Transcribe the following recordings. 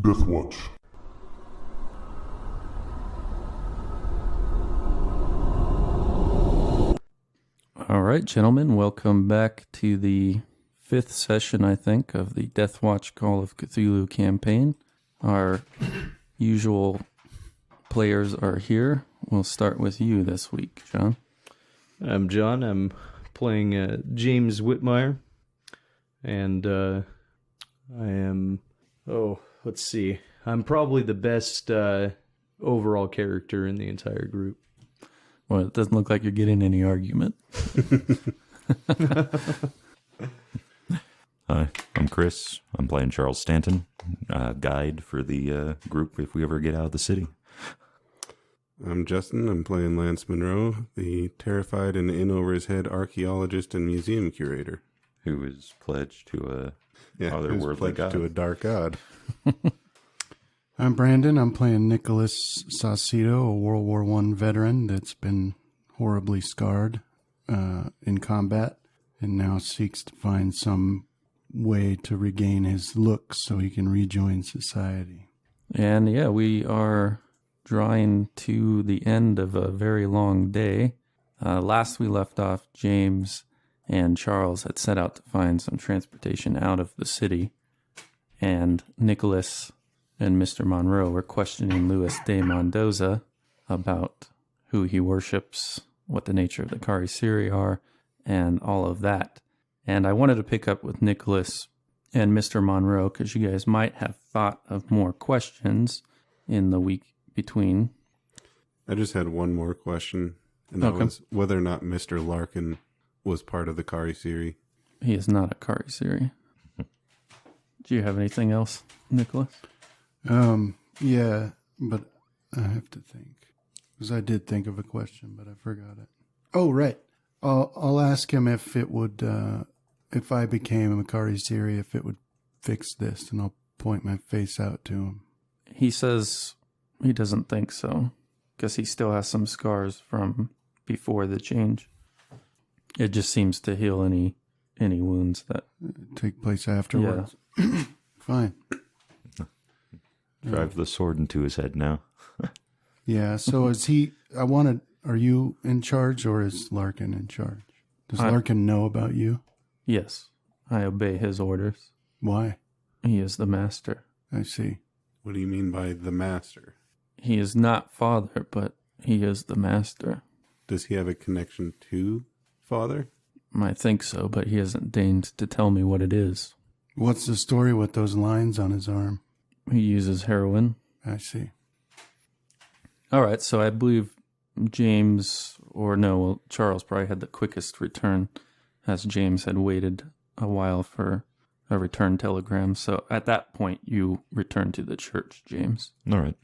Death Watch. All right, gentlemen, welcome back to the 5th session, I think, of the Death Watch Call of Cthulhu Campaign. Our usual players are here. We'll start with you this week, John. I'm John. I'm playing James Whitmire. And I am... let's see. I'm probably the best overall character in the entire group. Well, it doesn't look like you're getting any argument. Hi, I'm Chris. I'm playing Charles Stanton, guide for the group if we ever get out of the city. I'm Justin. I'm playing Lance Monroe, the terrified and in-over-his-head archaeologist and museum curator. Who is pledged to a Who's otherworldly pledged god. to a dark god. I'm Brandon. I'm playing Nicholas Saucedo, a World War I veteran that's been horribly scarred in combat and now seeks to find some way to regain his looks so he can rejoin society. And yeah, we are drawing to the end of a very long day. Last we left off, James and Charles had set out to find some transportation out of the city, and Nicholas and Mr. Monroe were questioning Luis de Mendoza about who he worships, what the nature of the Kari Siri are, and all of that. And I wanted to pick up with Nicholas and Mr. Monroe because you guys might have thought of more questions in the week between. I just had one more question, and that was whether or not Mr. Larkin was part of the Kari Siri. He is not a Kari Siri. Do you have anything else, Nicholas? Yeah, but I have to think. Because I did think of a question, but I forgot it. Oh, right. I'll ask him if it would, if I became a Kari Siri, if it would fix this, and I'll point my face out to him. He says he doesn't think so, because he still has some scars from before the change. It just seems to heal any wounds that take place afterwards. Yeah. Fine. Drive the sword into his head now. Yeah, so is he... Are you in charge or is Larkin in charge? Does Larkin know about you? Yes, I obey his orders. Why? He is the master. I see. What do you mean by the master? He is not father, but he is the master. Does he have a connection to father? I think so, but he hasn't deigned to tell me what it is. What's the story with those lines on his arm? He uses heroin. I see. All right, so I believe Charles probably had the quickest return, as James had waited a while for a return telegram. So at that point, you return to the church, James. All right.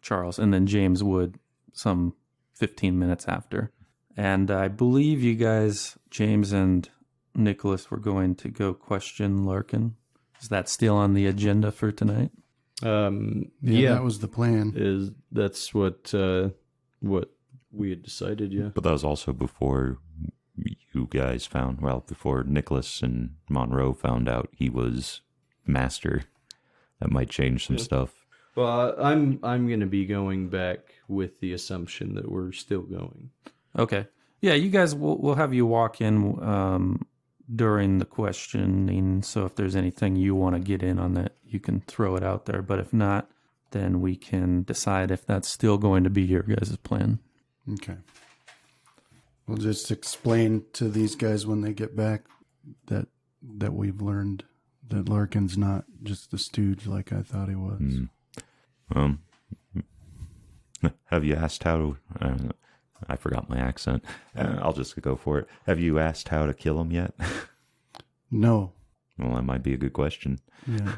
Charles. And then James would some 15 minutes after. And I believe you guys, James and Nicholas, were going to go question Larkin. Is that still on the agenda for tonight? Yeah, that was the plan. That's what we had decided, yeah. But that was also before you guys before Nicholas and Monroe found out he was master. That might change some stuff. Well, I'm going to be going back with the assumption that we're still going. Okay. Yeah, you guys, we'll have you walk in during the questioning, so if there's anything you want to get in on that, you can throw it out there. But if not, then we can decide if that's still going to be your guys' plan. Okay. We'll just explain to these guys when they get back that we've learned that Larkin's not just a stooge like I thought he was. Have you asked how to... I forgot my accent. I'll just go for it. Have you asked how to kill him yet? No. Well, that might be a good question. Yeah.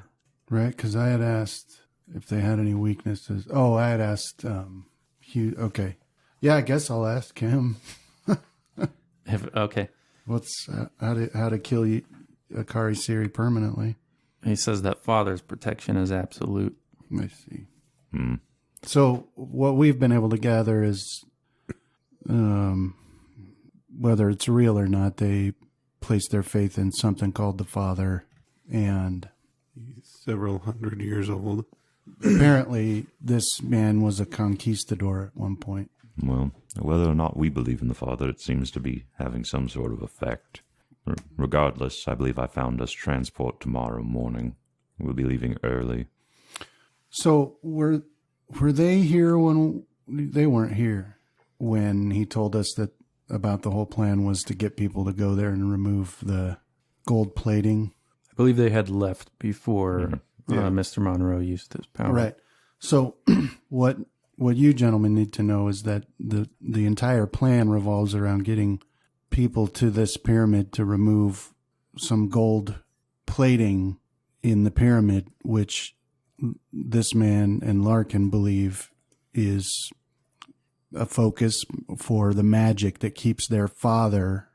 Right, because I had asked if they had any weaknesses. Oh, I had asked Hugh. Okay. Yeah, I guess I'll ask him. Okay. What's how to kill a Kari Siri permanently? He says that father's protection is absolute. I see. So what we've been able to gather is... whether it's real or not, they place their faith in something called the Father, and He's several hundred years old. Apparently, this man was a conquistador at one point. Well, whether or not we believe in the Father, it seems to be having some sort of effect. Regardless, I believe I found us transport tomorrow morning. We'll be leaving early. So were they here when they weren't here when he told us that about the whole plan was to get people to go there and remove the gold plating? I believe they had left before Mr. Monroe used his power. Right. So what you gentlemen need to know is that the entire plan revolves around getting people to this pyramid to remove some gold plating in the pyramid, which this man and Larkin believe is a focus for the magic that keeps their father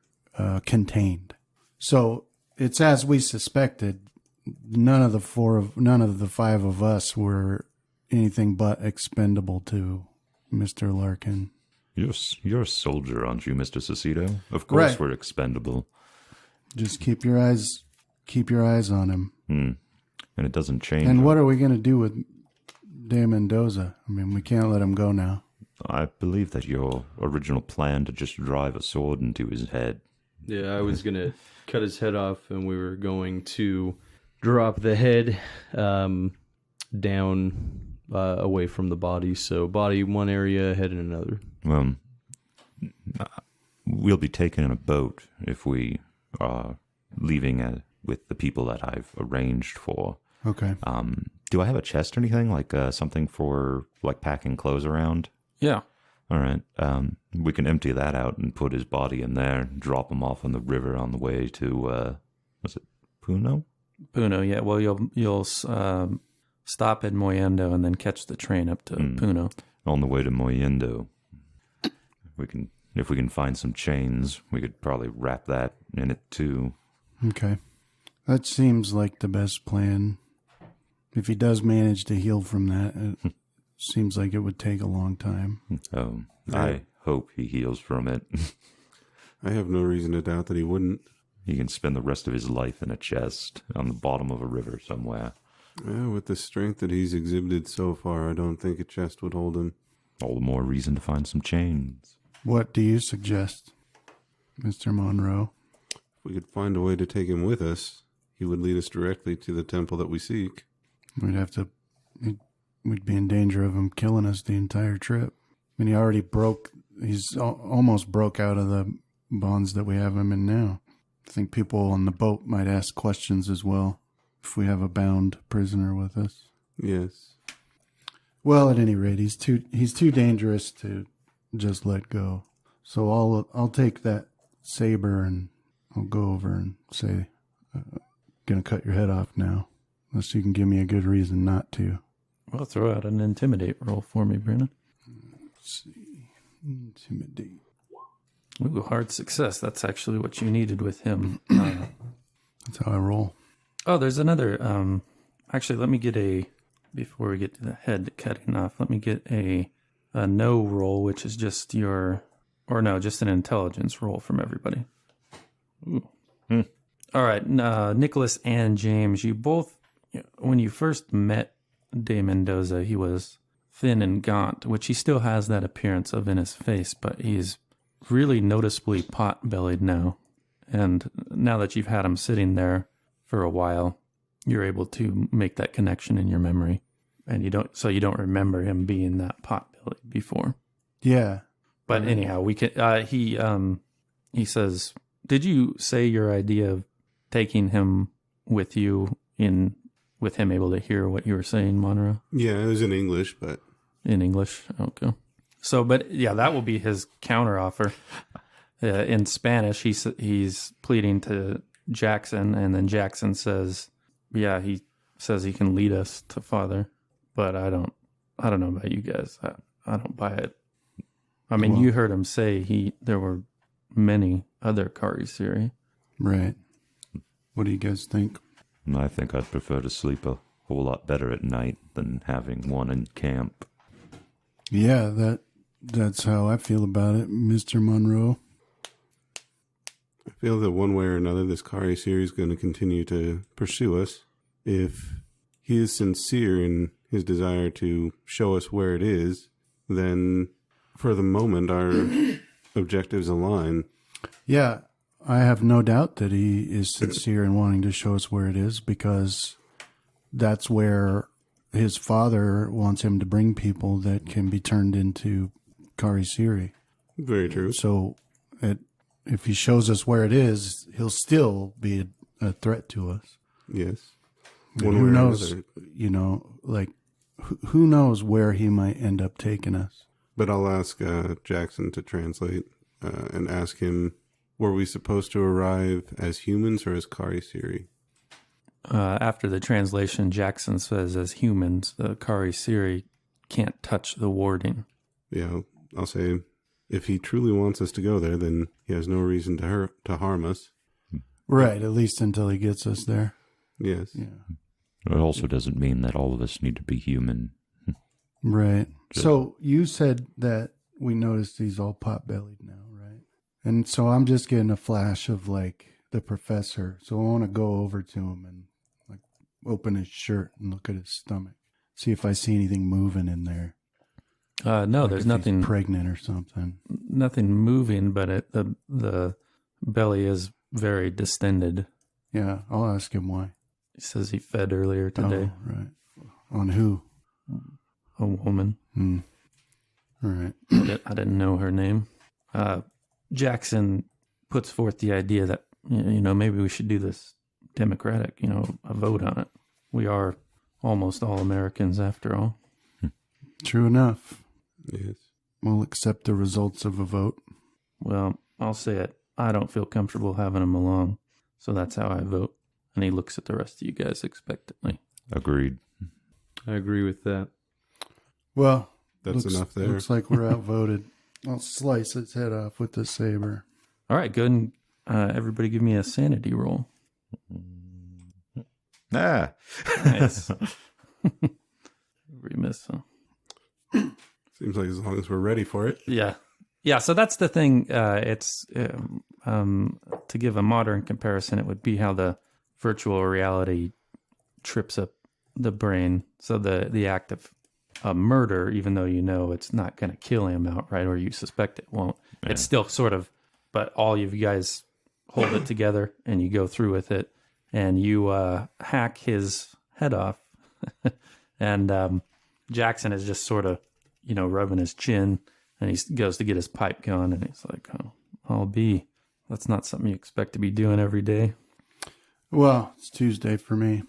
contained. So it's as we suspected. None of the five of us were anything but expendable to Mr. Larkin. You're a soldier, aren't you, Mr. Cecito? Of course Right. we're expendable. Just keep your eyes on him. And it doesn't change. And what are we going to do with De Mendoza? I mean, we can't let him go now. I believe that your original plan to just drive a sword into his head. Yeah, I was going to cut his head off, and we were going to drop the head down away from the body. So body one area, head in another. Well, we'll be taken in a boat if we are leaving with the people that I've arranged for. Okay. Do I have a chest or anything, like something for like packing clothes around? Yeah. All right. We can empty that out and put his body in there, drop him off on the river on the way to, was it Puno? Puno, yeah. Well, you'll stop at Moyendo and then catch the train up to Puno. On the way to Moyendo. If we can find some chains, we could probably wrap that in it too. Okay. That seems like the best plan. If he does manage to heal from that, it seems like it would take a long time. Oh, I hope he heals from it. I have no reason to doubt that he wouldn't. He can spend the rest of his life in a chest on the bottom of a river somewhere. With the strength that he's exhibited so far, I don't think a chest would hold him. All the more reason to find some chains. What do you suggest, Mr. Monroe? If we could find a way to take him with us, he would lead us directly to the temple that we seek. We'd be in danger of him killing us the entire trip. I mean, he's almost broke out of the bonds that we have him in now. I think people on the boat might ask questions as well if we have a bound prisoner with us. Yes. Well, at any rate, he's too dangerous to just let go. So I'll take that saber and I'll go over and say, gonna cut your head off now, unless you can give me a good reason not to. Well, throw out an intimidate roll for me, Brandon. Let's see. Intimidate. Ooh, hard success. That's actually what you needed with him. That's how I roll. Oh, there's another. Actually, let me get before we get to the head cutting off, let me get a no roll, which is just just an intelligence roll from everybody. Ooh. All right, Nicholas and James, you both, when you first met De Mendoza, he was thin and gaunt, which he still has that appearance of in his face, but he's really noticeably pot-bellied now. And now that you've had him sitting there for a while, you're able to make that connection in your memory. And you don't remember him being that pot-bellied before. Yeah. But anyhow, we can. He says, "Did you say your idea of taking him with you with him able to hear what you were saying, Monroe?" Yeah, it was in English, but... In English, okay. So, but yeah, that will be his counteroffer. In Spanish, he's pleading to Jackson, and then Jackson says, "Yeah, he says he can lead us to Father." But I don't know about you guys. I don't buy it. I mean, you heard him say there were many other Karisiri. Right. What do you guys think? I think I'd prefer to sleep a whole lot better at night than having one in camp. Yeah, that's how I feel about it, Mr. Monroe. I feel that one way or another, this Kari series is going to continue to pursue us. if he is sincere in his desire to show us where it is, then for the moment our objectives align. Yeah, I have no doubt that he is sincere in wanting to show us where it is, because that's where his father wants him to bring people that can be turned into Kari Siri. Very true. So if he shows us where it is, he'll still be a threat to us. Yes. And who knows, who knows where he might end up taking us. But I'll ask Jackson to translate and ask him, were we supposed to arrive as humans or as Kari Siri? After the translation, Jackson says, as humans, the Kari Siri can't touch the warding. Yeah, I'll say, if he truly wants us to go there, then he has no reason to harm us. Right, at least until he gets us there. Yes. Yeah. It also doesn't mean that all of us need to be human. Right. So you said that we noticed he's all pot-bellied now, right? And so I'm just getting a flash of like the professor. So I want to go over to him and like open his shirt and look at his stomach. See if I see anything moving in there. No, Like there's if nothing. he's pregnant or something. Nothing moving, but the belly is very distended. Yeah, I'll ask him why. He says he fed earlier today. Oh, right. On who? A woman. All right. I didn't know her name. Jackson puts forth the idea that, maybe we should do this democratic, a vote on it. We are almost all Americans after all. True enough. Yes. We'll accept the results of a vote. Well, I'll say it. I don't feel comfortable having him along, so that's how I vote. And he looks at the rest of you guys expectantly. Agreed. I agree with that. Well, That's enough there. Looks like we're outvoted. I'll slice its head off with the saber. All right, good. And everybody give me a sanity roll. Ah. Nice. Every miss, huh? Seems like as long as we're ready for it. Yeah. Yeah, so that's the thing. It's to give a modern comparison, it would be how the virtual reality trips up the brain. So the act of a murder, even though it's not going to kill him outright, or you suspect it won't, it's still sort of, but all of you guys hold it together and you go through with it and you hack his head off. And Jackson is just sort of, rubbing his chin, and he goes to get his pipe going, and he's like, oh, that's not something you expect to be doing every day. Well, it's Tuesday for me.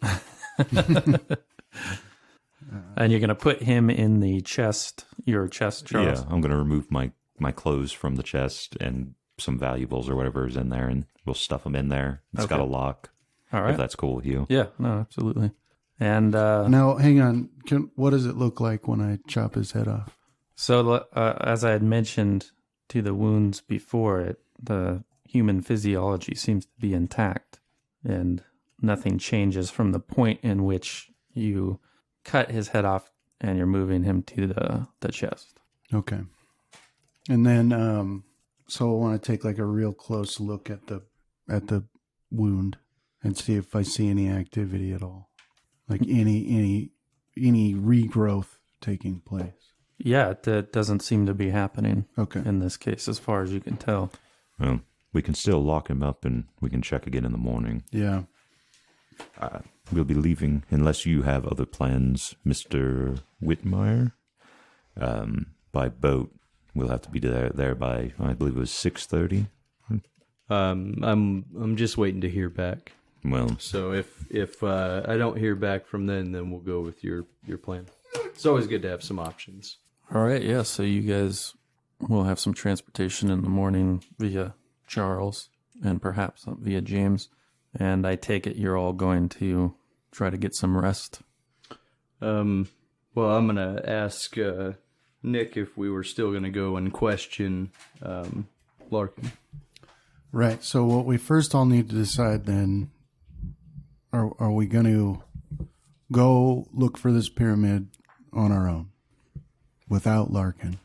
And you're going to put him in the chest, your chest, Charles? Yeah, I'm going to remove my clothes from the chest and some valuables or whatever is in there, and we'll stuff them in there. It's got a lock. All right. If that's cool with you. Yeah, no, absolutely. And Now, hang on. What does it look like when I chop his head off? so as I had mentioned to the wounds before it, the human physiology seems to be intact, and nothing changes from the point in which you cut his head off and you're moving him to the chest. Okay. And then, so I want to take like a real close look at the wound and see if I see any activity at all, like any regrowth taking place. Yeah, it doesn't seem to be happening Okay. in this case, as far as you can tell. Well, we can still lock him up and we can check again in the morning. Yeah. We'll be leaving unless you have other plans, Mr. Whitmire. By boat, we'll have to be there by, I believe it was 6:30. I'm just waiting to hear back. Well, So if I don't hear back from then we'll go with your plan. It's always good to have some options. All right, yeah, so you guys will have some transportation in the morning via Charles and perhaps via James. And I take it you're all going to try to get some rest. Well, I'm going to ask Nick if we were still going to go and question Larkin. Right. So what we first all need to decide then, are we going to go look for this pyramid on our own without Larkin?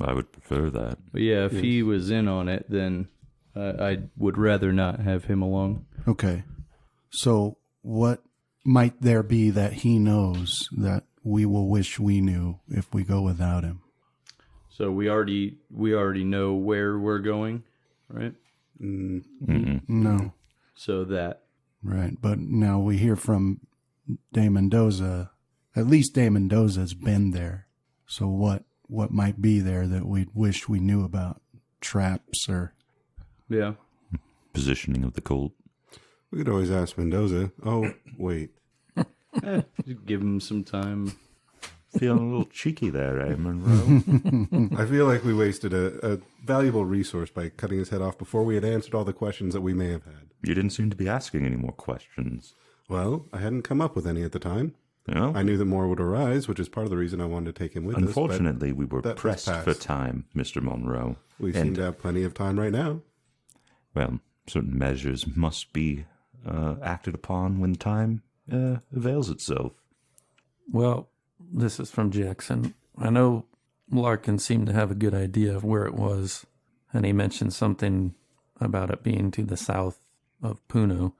I would prefer that. But yeah, if he was in on it, then I would rather not have him along. Okay. So what might there be that he knows that we will wish we knew if we go without him? So we already know where we're going, right? No. So that. Right. But now we hear from De Mendoza. At least De Mendoza's been there. So what might be there that we wish we knew about? Traps or... Yeah. Positioning of the Colt. We could always ask Mendoza. Oh, wait. Just give him some time. Feeling a little cheeky there, eh, Monroe? I feel like we wasted a valuable resource by cutting his head off before we had answered all the questions that we may have had. You didn't seem to be asking any more questions. Well, I hadn't come up with any at the time. No? I knew that more would arise, which is part of the reason I wanted to take him with us. Unfortunately, we were that pressed has for passed. time, Mr. Monroe. We seem to have plenty of time right now. Well, certain measures must be acted upon when time avails itself. Well, this is from Jackson. I know Larkin seemed to have a good idea of where it was, and he mentioned something about it being to the south of Puno.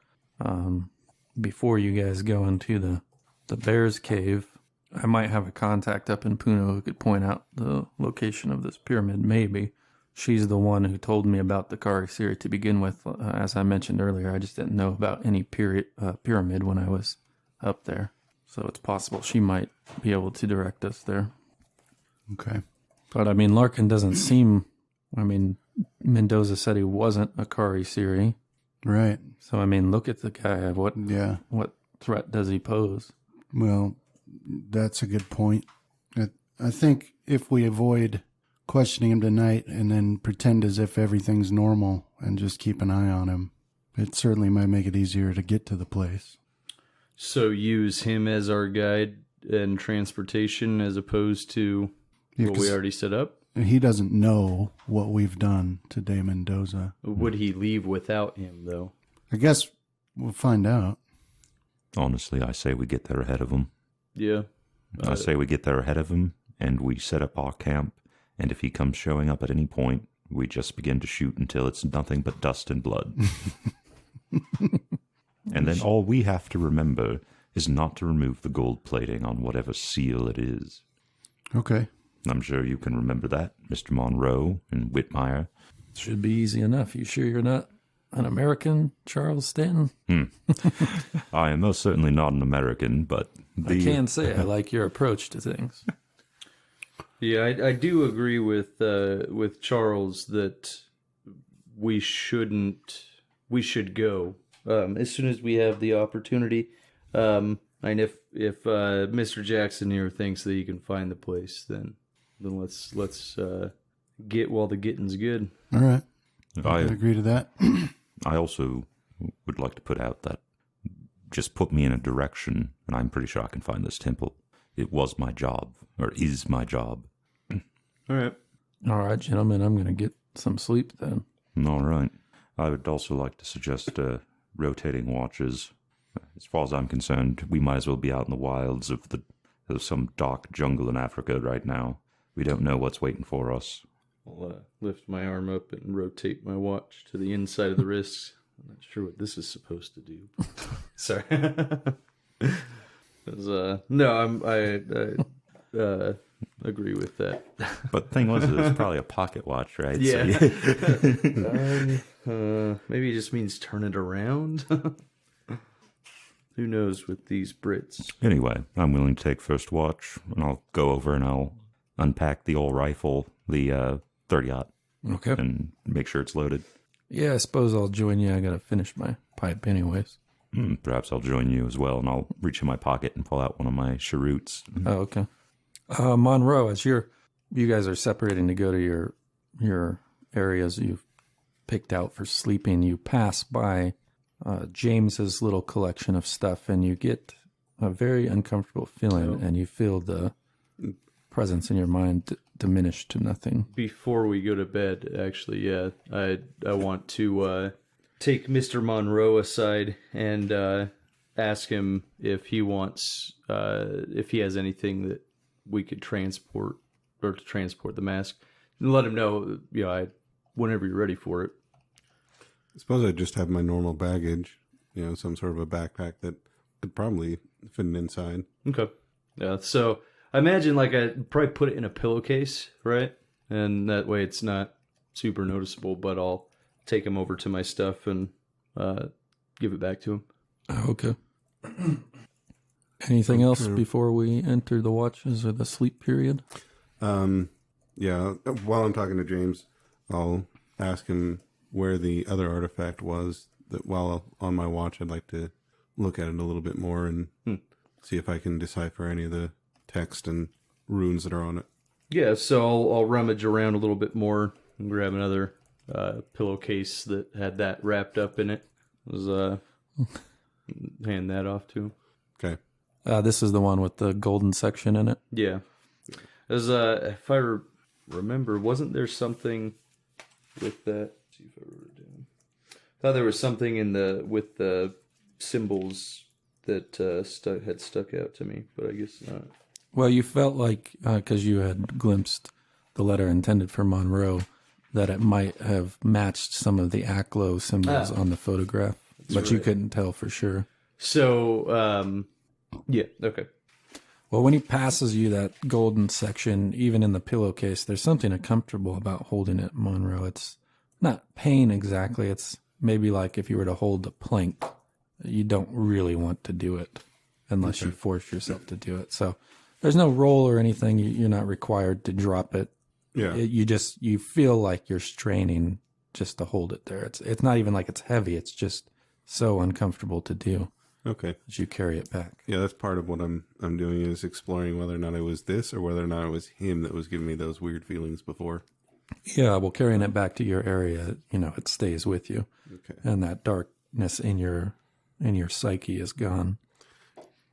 Before you guys go into the Bear's Cave, I might have a contact up in Puno who could point out the location of this pyramid, maybe. She's the one who told me about the Karisiri to begin with. As I mentioned earlier, I just didn't know about any pyramid when I was up there. So it's possible she might be able to direct us there. Okay. But, I mean, Larkin doesn't seem... I mean, Mendoza said he wasn't a Karisiri. Right. So, I mean, look at the guy. What threat does he pose? Well, that's a good point. I think if we avoid questioning him tonight and then pretend as if everything's normal and just keep an eye on him, it certainly might make it easier to get to the place. So use him as our guide and transportation as opposed to what we already set up? He doesn't know what we've done to De Mendoza. Would he leave without him, though? I guess we'll find out. Honestly, I say we get there ahead of him. Yeah. I say we get there ahead of him, and we set up our camp, and if he comes showing up at any point, we just begin to shoot until it's nothing but dust and blood. And then all we have to remember is not to remove the gold plating on whatever seal it is. Okay. I'm sure you can remember that, Mr. Monroe and Whitmire. Should be easy enough. You sure you're not an American, Charles Stanton? I am most certainly not an American, but I can say I like your approach to things. Yeah, I do agree with Charles that we should go as soon as we have the opportunity. And if Mr. Jackson here thinks that he can find the place, then let's get while the getting's good. All right. I agree to that. I also would like to put out that just put me in a direction, and I'm pretty sure I can find this temple. It was my job, or is my job. All right. All right, gentlemen, I'm going to get some sleep then. All right. I would also like to suggest rotating watches. As far as I'm concerned, we might as well be out in the wilds of some dark jungle in Africa right now. We don't know what's waiting for us. I'll lift my arm up and rotate my watch to the inside of the wrist. I'm not sure what this is supposed to do. Sorry. I agree with that. But the thing was, it was probably a pocket watch, right? Yeah. So, Maybe it just means turn it around. Who knows with these Brits? anyway, I'm willing to take first watch, and I'll go over and I'll unpack the old rifle, the 30-aught, Okay. and make sure it's loaded. Yeah, I suppose I'll join you. I got to finish my pipe anyways. Perhaps I'll join you as well, and I'll reach in my pocket and pull out one of my cheroots. Oh, okay. Monroe, as you guys are separating to go to your areas you've picked out for sleeping, you pass by James's little collection of stuff, and you get a very uncomfortable feeling, and you feel the presence in your mind diminish to nothing. Before we go to bed, actually, yeah, I want to take Mr. Monroe aside and ask him if he wants, if he has anything that we could transport, or to transport the mask, and let him know, whenever you're ready for it. I suppose I just have my normal baggage, some sort of a backpack that could probably fit it inside. Okay. Yeah, so I imagine like I'd probably put it in a pillowcase, right? And that way it's not super noticeable, but I'll take him over to my stuff and give it back to him. Okay. Anything else before we enter the watches or the sleep period? Yeah, while I'm talking to James, I'll ask him where the other artifact was. That while on my watch, I'd like to look at it a little bit more and see if I can decipher any of the text and runes that are on it. Yeah, so I'll rummage around a little bit more and grab another pillowcase that had that wrapped up in it. Hand that off to him. Okay. This is the one with the golden section in it. Yeah. As if I remember, wasn't there something with that? Let's see if I wrote it down. I thought there was something with the symbols that had stuck out to me, but I guess not. Well, you felt like, because you had glimpsed the letter intended for Monroe, that it might have matched some of the Aklo symbols on the photograph, but you couldn't tell for sure. So, yeah, okay. Well, when he passes you that golden section, even in the pillowcase, there's something uncomfortable about holding it, Monroe. It's not pain exactly. It's maybe like if you were to hold the plank, you don't really want to do it unless you force yourself to do it. So there's no roll or anything. You're not required to drop it. Yeah. You feel like you're straining just to hold it there. It's not even like it's heavy. It's just so uncomfortable to do. Okay. As you carry it back. Yeah, that's part of what I'm doing is exploring whether or not it was this or whether or not it was him that was giving me those weird feelings before. Yeah, well, carrying it back to your area, it stays with you. Okay. And that darkness in your psyche is gone.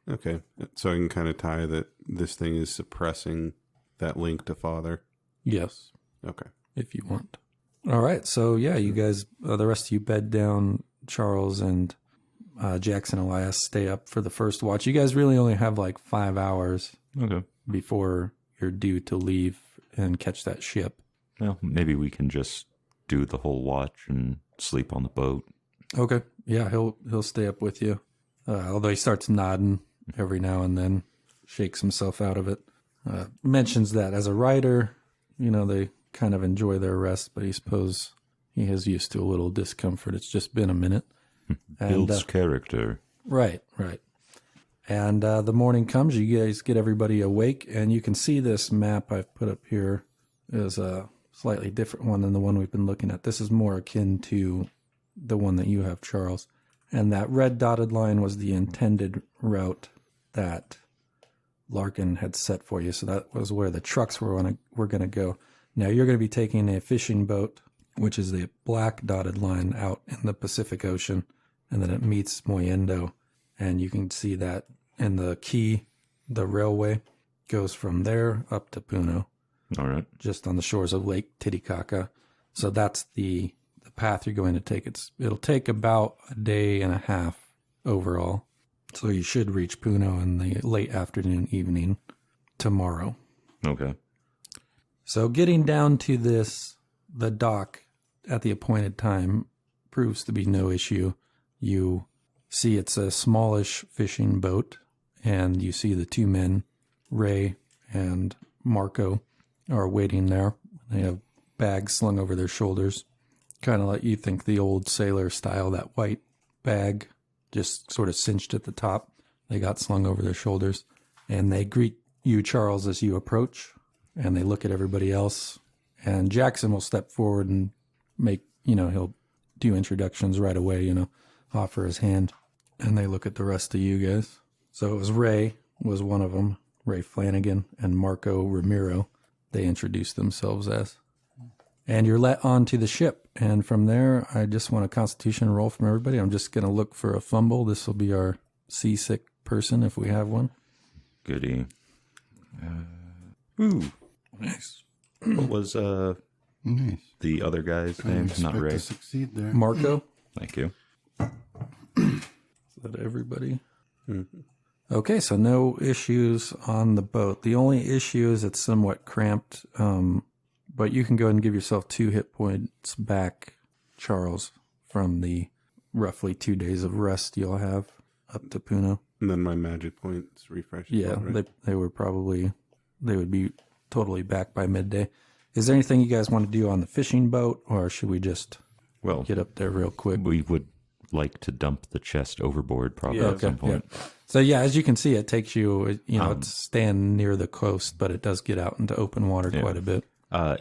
Okay. So I can kind of tie that this thing is suppressing that link to Father. Yes. Okay. If you want. All right. So, yeah, you guys, the rest of you bed down. Charles and Jackson Elias stay up for the first watch. You guys really only have like 5 hours before you're due to leave and catch that ship. Well, maybe we can just do the whole watch and sleep on the boat. Okay. Yeah, he'll stay up with you. Although he starts nodding every now and then, shakes himself out of it. Mentions that as a writer, they kind of enjoy their rest, but he suppose he is used to a little discomfort. It's just been a minute. Builds character. Right. And the morning comes, you guys get everybody awake, and you can see this map I've put up here is a slightly different one than the one we've been looking at. This is more akin to the one that you have, Charles. And that red dotted line was the intended route that Larkin had set for you. So that was where the trucks were going to go. Now you're going to be taking a fishing boat, which is the black dotted line out in the Pacific Ocean, and then it meets Moyendo, and you can see that in the key, the railway goes from there up to Puno. All right. Just on the shores of Lake Titicaca. So that's the path you're going to take. It'll take about a day and a half overall. So you should reach Puno in the late afternoon, evening tomorrow. Okay. So getting down to the dock at the appointed time proves to be no issue. You see it's a smallish fishing boat, and you see the two men, Ray and Marco, are waiting there. They have bags slung over their shoulders, kind of like you think the old sailor style, that white bag just sort of cinched at the top. They got slung over their shoulders, and they greet you, Charles, as you approach, and they look at everybody else. And Jackson will step forward and make, he'll do introductions right away, offer his hand. And they look at the rest of you guys. So it was Ray was one of them, Ray Flanagan, and Marco Ramiro. They introduced themselves as. And you're let onto the ship. And from there, I just want a constitution roll from everybody. I'm just going to look for a fumble. This will be our seasick person if we have one. Goody. Ooh. Nice. What was Nice. the other guy's I name? expect Not Ray. to succeed there. Marco? Thank you. Is that everybody? Mm-hmm. Okay, so no issues on the boat. The only issue is it's somewhat cramped, but you can go ahead and give yourself 2 hit points back, Charles, from the roughly 2 days of rest you'll have up to Puno. And then my magic points refresh. as Yeah, well, right? they would be totally back by midday. Is there anything you guys want to do on the fishing boat, or should we just Well, get up there real quick? we would like to dump the chest overboard probably Yeah, at some point. Yeah. So yeah, as you can see, it takes you, it's staying near the coast, but it does get out into open water quite a bit.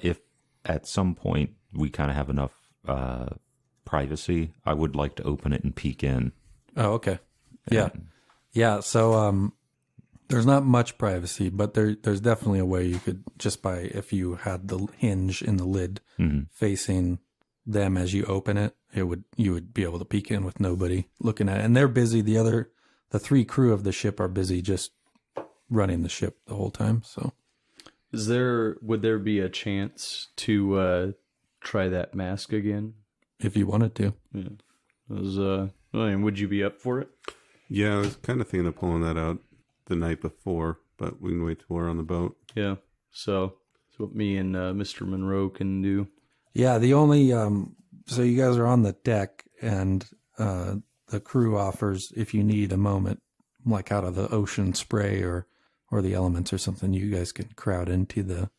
If at some point we kind of have enough privacy, I would like to open it and peek in. Oh, okay. Yeah. Yeah. So, there's not much privacy, but there's definitely a way you could just if you had the hinge in the lid facing them as you open it, you would be able to peek in with nobody looking at it. And they're busy. The 3 crew of the ship are busy just running the ship the whole time. So would there be a chance to try that mask again? if you wanted to. Yeah. Would you be up for it? Yeah, I was kind of thinking of pulling that out the night before, but we can wait till we're on the boat. Yeah. So that's what me and Mr. Monroe can do. Yeah. The only, so you guys are on the deck and, the crew offers, if you need a moment, like out of the ocean spray or the elements or something, you guys can crowd into the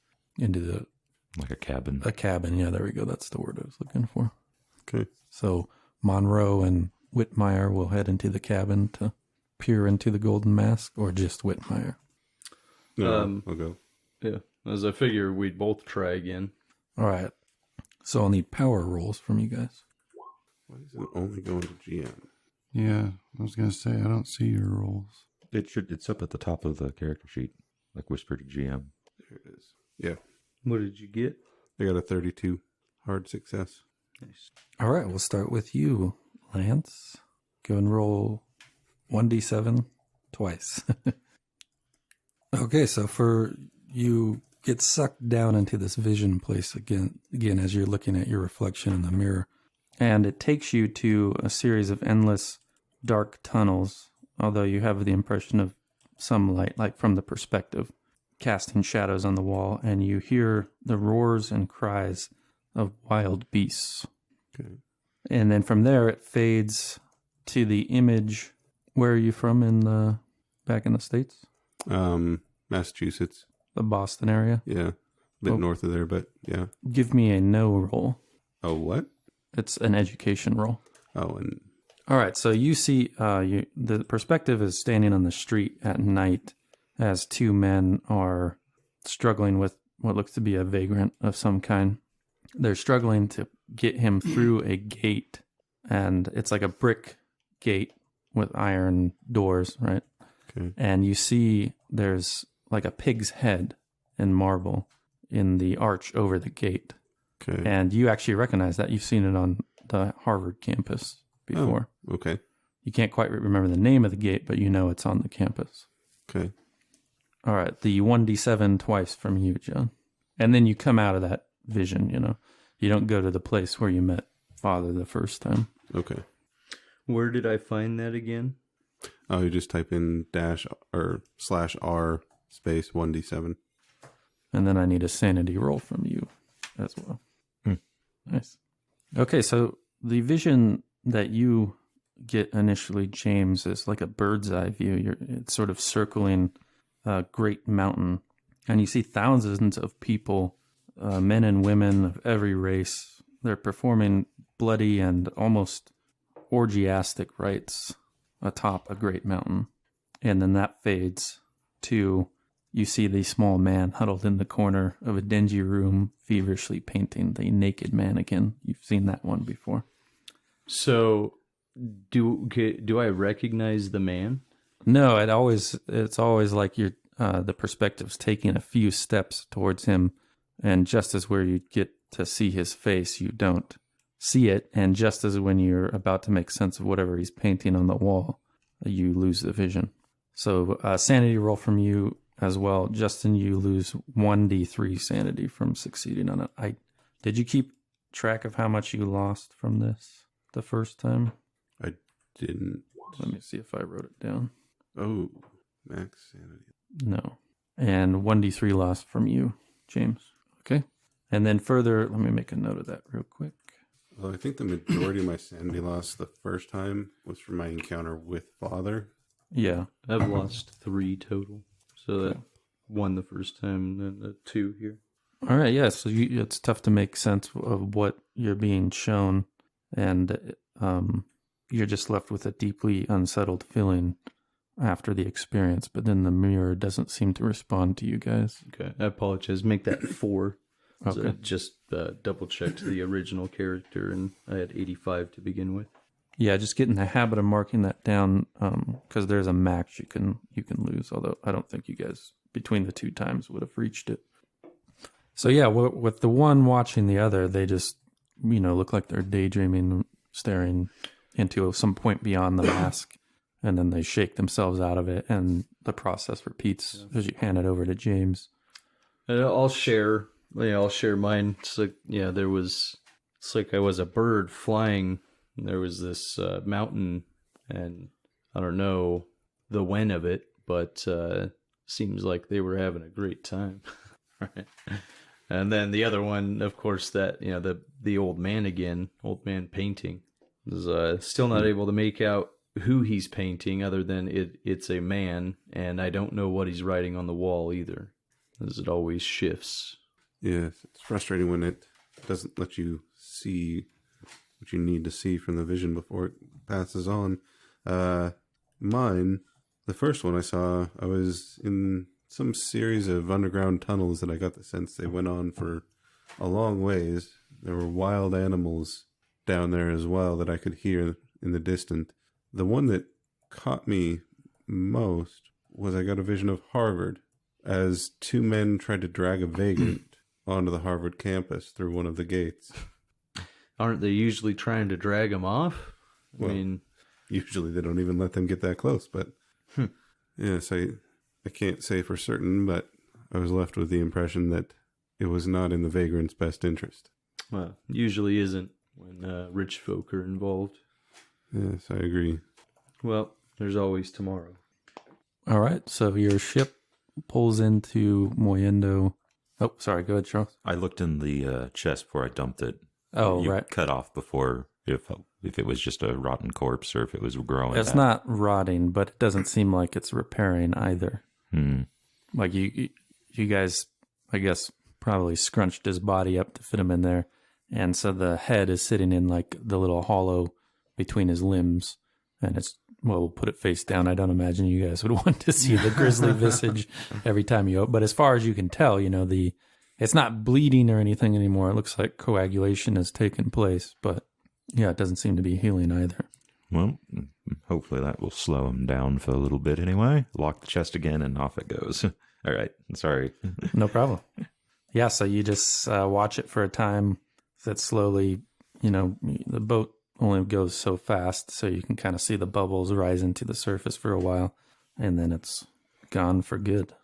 Like a cabin. a cabin. Yeah, there we go. That's the word I was looking for. Okay. So Monroe and Whitmire will head into the cabin to peer into the golden mask, or just Whitmire. No, I'll go. Yeah. As I figure we'd both try again. All right. So I'll need power rolls from you guys. Why is it only going to GM? Yeah, I was going to say, I don't see your rolls. It's up at the top of the character sheet, like whisper to GM. There it is. Yeah, What did you get? I got a 32. Hard success. Nice. All right. We'll start with you, Lance. Go and roll 1d7 twice. Okay. So for you get sucked down into this vision place again as you're looking at your reflection in the mirror. And it takes you to a series of endless dark tunnels, although you have the impression of some light, like from the perspective, casting shadows on the wall, and you hear the roars and cries of wild beasts. Okay. And then from there, it fades to the image. Where are you from back in the States? Massachusetts. The Boston area? Yeah, a bit north of there, but yeah. Give me a no roll. Oh, what? It's an education roll. Oh, and All right, so you see the perspective is standing on the street at night as 2 men are struggling with what looks to be a vagrant of some kind. They're struggling to get him through a gate, and it's like a brick gate with iron doors, right? okay. And you see there's like a pig's head in marble in the arch over the gate. Okay. And you actually recognize that. You've seen it on the Harvard campus before. Oh, okay. You can't quite remember the name of the gate, but you know it's on the campus. Okay. All right, the 1d7 twice from you, John. And then you come out of that vision, You don't go to the place where you met Father the first time. Okay. Where did I find that again? Oh, you just type in /R space 1d7. And then I need a sanity roll from you as well. Nice. Okay, so the vision that you get initially, James, is like a bird's eye view. It's sort of circling a great mountain, and you see thousands of people, men and women of every race. They're performing bloody and almost orgiastic rites atop a great mountain. And then that fades to you see the small man huddled in the corner of a dingy room, feverishly painting the naked mannequin. You've seen that one before. So, do I recognize the man? No, it's always like the perspective's taking a few steps towards him, and just as where you get to see his face, you don't see it, and just as when you're about to make sense of whatever he's painting on the wall, you lose the vision. So, sanity roll from you as well. Justin, you lose 1d3 sanity from succeeding on it. Did you keep track of how much you lost from this the first time? I didn't. Let me see if I wrote it down. Oh, max sanity. No. And 1d3 loss from you, James. Okay. And then further, let me make a note of that real quick. Well, I think the majority of my sanity loss the first time was from my encounter with Father. Yeah. I've lost 3 total. So that 1 the first time, and then the 2 here. All right, yeah. So it's tough to make sense of what you're being shown, and you're just left with a deeply unsettled feeling after the experience. But then the mirror doesn't seem to respond to you guys. Okay, I apologize. Make that 4. Okay. So I just double checked the original character, and I had 85 to begin with. Yeah, just get in the habit of marking that down, because there's a max you can lose. Although I don't think you guys between the 2 times would have reached it. So yeah, with the one watching the other, they just look like they're daydreaming, staring into some point beyond the mask, and then they shake themselves out of it, and the process repeats as you hand it over to James. I'll share. Yeah, I'll share mine. It's like, it's like I was a bird flying. And there was this mountain, and I don't know the when of it, but seems like they were having a great time. Right. And then the other one, of course, that the old man again, old man painting, is still not able to make out who he's painting, other than it's a man, and I don't know what he's writing on the wall either, as it always shifts. Yes, it's frustrating when it doesn't let you see what you need to see from the vision before it passes on. Mine, the first one I saw, I was in some series of underground tunnels that I got the sense they went on for a long ways. There were wild animals down there as well that I could hear in the distance. The one that caught me most was I got a vision of Harvard as 2 men tried to drag a vagrant onto the Harvard campus through one of the gates. Aren't they usually trying to drag him off? I mean, usually they don't even let them get that close, but yes, I can't say for certain, but I was left with the impression that it was not in the vagrant's best interest. well, usually isn't when rich folk are involved. Yes, I agree. Well, there's always tomorrow. All right, so your ship pulls into Moyendo. Oh, sorry. Go ahead, Charles. I looked in the chest before I dumped it. Oh, You right. cut off before if it was just a rotten corpse or if it was growing. It's back. not rotting, but it doesn't seem like it's repairing either. Like you guys, I guess, probably scrunched his body up to fit him in there, and so the head is sitting in like the little hollow between his limbs, and we'll put it face down. I don't imagine you guys would want to see the grisly visage every time you open. But as far as you can tell, it's not bleeding or anything anymore. It looks like coagulation has taken place, but yeah, it doesn't seem to be healing either. Well, hopefully that will slow him down for a little bit anyway. Lock the chest again and off it goes. All right. Sorry. No problem. Yeah, so you just watch it for a time. That slowly, the boat only goes so fast, so you can kind of see the bubbles rising to the surface for a while, and then it's gone for good.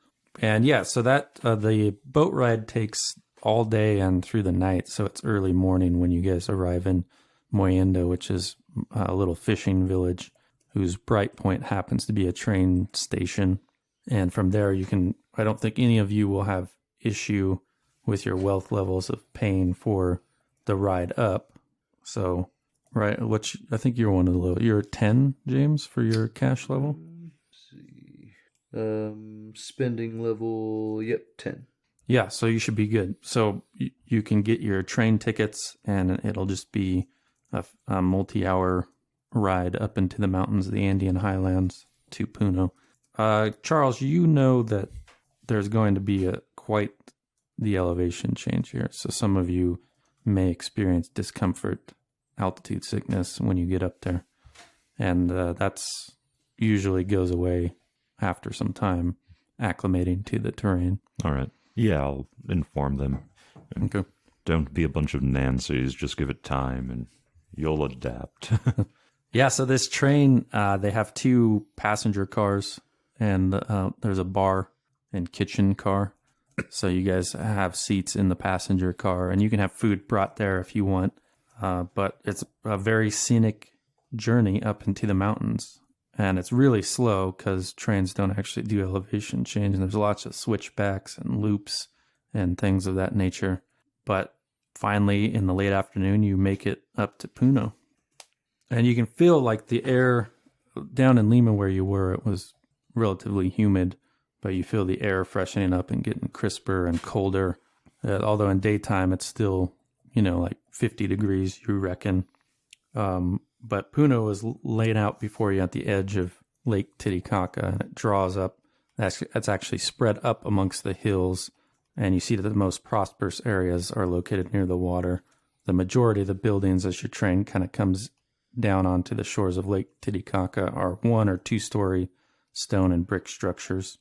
And yeah, so that the boat ride takes all day and through the night, so it's early morning when you guys arrive in Moyendo, which is a little fishing village whose bright point happens to be a train station. And from there, I don't think any of you will have issue with your wealth levels of paying for the ride up. So, right, I think you're one of the low. You're 10, James, for your cash level? Let's see. Spending level, 10. Yeah, so you should be good. So you can get your train tickets, and it'll just be a multi-hour ride up into the mountains of the Andean highlands to Puno. Charles, you know that there's going to be quite the elevation change here. So some of you may experience discomfort, altitude sickness when you get up there. And that's usually goes away after some time acclimating to the terrain. All right. Yeah, I'll inform them. Okay. Don't be a bunch of Nancys. Just give it time and you'll adapt. Yeah, so this train, they have 2 passenger cars, and there's a bar and kitchen car. So you guys have seats in the passenger car, and you can have food brought there if you want. But it's a very scenic journey up into the mountains. And it's really slow because trains don't actually do elevation change. And there's lots of switchbacks and loops and things of that nature. But finally, in the late afternoon, you make it up to Puno. And you can feel like the air down in Lima where you were, it was relatively humid, but you feel the air freshening up and getting crisper and colder. Although in daytime, it's still, like 50 degrees, you reckon. But Puno is laid out before you at the edge of Lake Titicaca, and it draws up. That's actually spread up amongst the hills, and you see that the most prosperous areas are located near the water. The majority of the buildings, as your train kind of comes down onto the shores of Lake Titicaca, are 1 or 2 story stone and brick structures.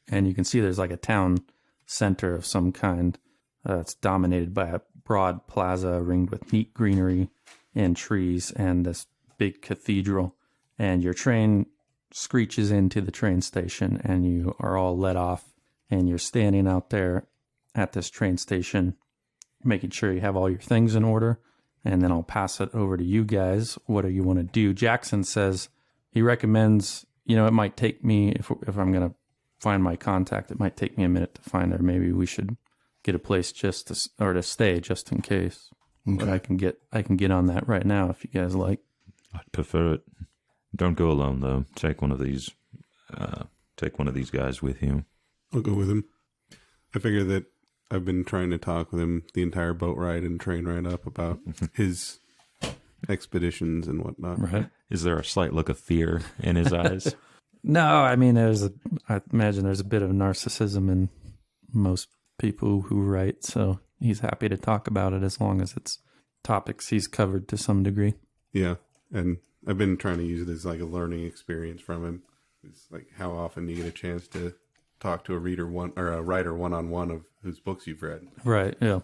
And you can see there's like a town center of some kind. It's dominated by a broad plaza ringed with neat greenery and trees and this big cathedral. And your train screeches into the train station, and you are all let off, and you're standing out there at this train station making sure you have all your things in order, and then I'll pass it over to you guys. What do you want to do? Jackson says he recommends, it might take me, if I'm going to find my contact, it might take me a minute to find her. Maybe we should get a place to stay just in case. Okay. But I can get on that right now if you guys like. I'd prefer it. Don't go alone, though. Take one of these guys with you. I'll go with him. I figure that I've been trying to talk with him the entire boat ride and train ride up about his expeditions and whatnot. Right. Is there a slight look of fear in his eyes? No, I mean, I imagine there's a bit of narcissism in most people who write, so he's happy to talk about it as long as it's topics he's covered to some degree. Yeah, and I've been trying to use it as like a learning experience from him. It's like how often do you get a chance to talk to a writer one-on-one of whose books you've read. Right, yeah.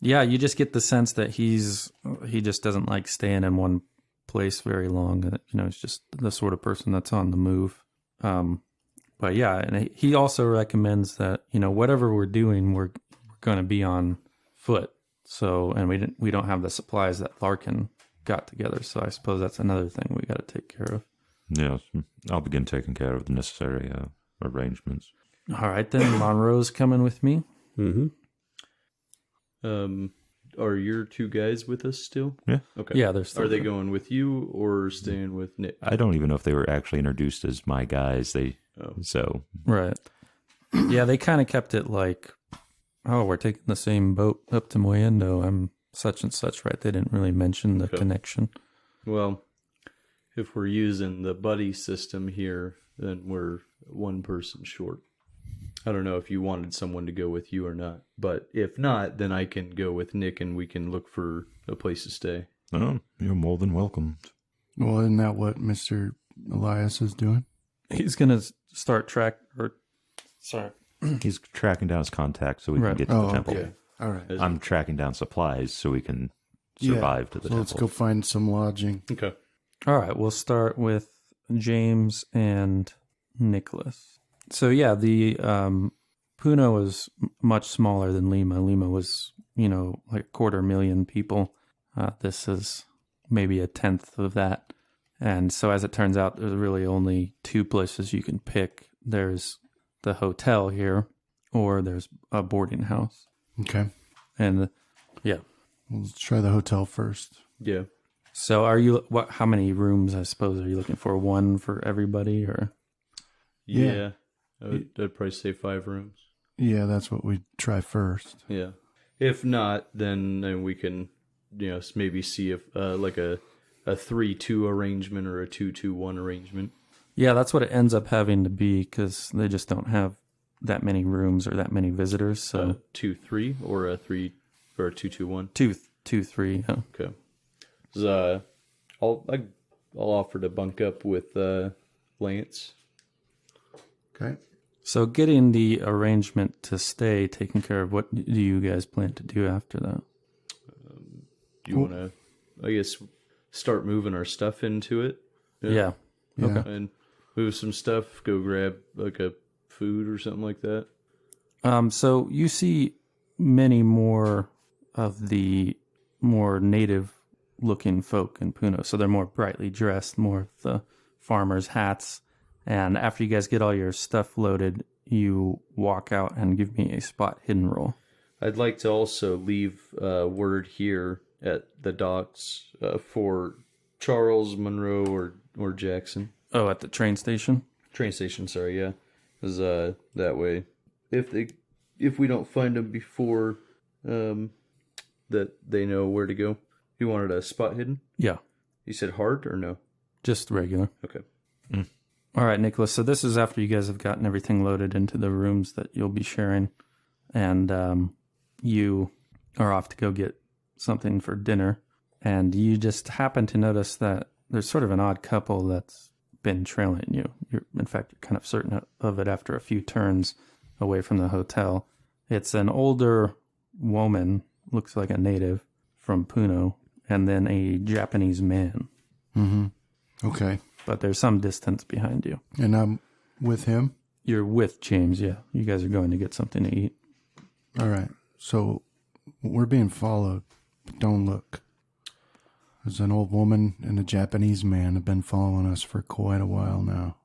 Yeah, you just get the sense that he just doesn't like staying in one place very long. He's just the sort of person that's on the move. But yeah, and he also recommends that, whatever we're doing, we're going to be on foot. So, and we don't have the supplies that Larkin got together. So I suppose that's another thing we got to take care of. Yes, I'll begin taking care of the necessary arrangements. All right, then. Monroe's coming with me. Mm-hmm. Are your 2 guys with us still? Yeah. Okay. Yeah, they're still Are they there. going with you or staying with Nick? I don't even know if they were actually introduced as my guys. So Right. Yeah, they kind of kept it like, oh, we're taking the same boat up to Moyendo. I'm such and such, right? They didn't really mention the connection. Well, if we're using the buddy system here, then we're 1 person short. I don't know if you wanted someone to go with you or not, but if not, then I can go with Nick and we can look for a place to stay. oh, you're more than welcome. Well, isn't that what Mr. Elias is doing? He's going to start He's tracking down his contact so we can Right. get to the temple. Okay. All right. I'm tracking down supplies so we can survive to the So let's temple. go find some lodging. Okay. All right, we'll start with James and Nicholas. So yeah, the Puno is much smaller than Lima. Lima was, like 250,000 people. This is maybe 1/10 of that. And so as it turns out, there's really only 2 places you can pick. There's the hotel here, or there's a boarding house. Okay. And yeah. Let's try the hotel first. Yeah. So how many rooms, I suppose, are you looking for? 1 for everybody, or? Yeah. I'd probably say 5 rooms. Yeah, that's what we try first. Yeah. If not, then we can, maybe see if like a 3-2 arrangement or a 2-2-1 arrangement. Yeah, that's what it ends up having to be because they just don't have that many rooms or that many visitors. So 2-3 or a 3 or a 2-2-1. 2-3. Yeah. Okay. So, I'll offer to bunk up with Lance. Okay. So getting the arrangement to stay taken care of, what do you guys plan to do after that? Do you want to, I guess, start moving our stuff into it? Yeah. Yeah. And move some stuff, go grab like a food or something like that. So you see many more of the more native looking folk in Puno. So they're more brightly dressed, more of the farmers' hats. And after you guys get all your stuff loaded, you walk out and give me a spot hidden roll. I'd like to also leave word here at the docks for Charles, Monroe, or Jackson. Oh, at the train station? Train station, sorry, yeah. Because that way, if we don't find them before that they know where to go. You wanted a spot hidden? Yeah, You said hard or no? just regular. Okay. All right, Nicholas. So this is after you guys have gotten everything loaded into the rooms that you'll be sharing. And you are off to go get something for dinner. And you just happen to notice that there's sort of an odd couple that's been trailing you. In fact, you're kind of certain of it after a few turns away from the hotel. It's an older woman, looks like a native from Puno, and then a Japanese man. Mm-hmm. Okay. But there's some distance behind you. And I'm with him? You're with James, yeah. You guys are going to get something to eat. All right. So we're being followed, but don't look. There's an old woman and a Japanese man have been following us for quite a while now.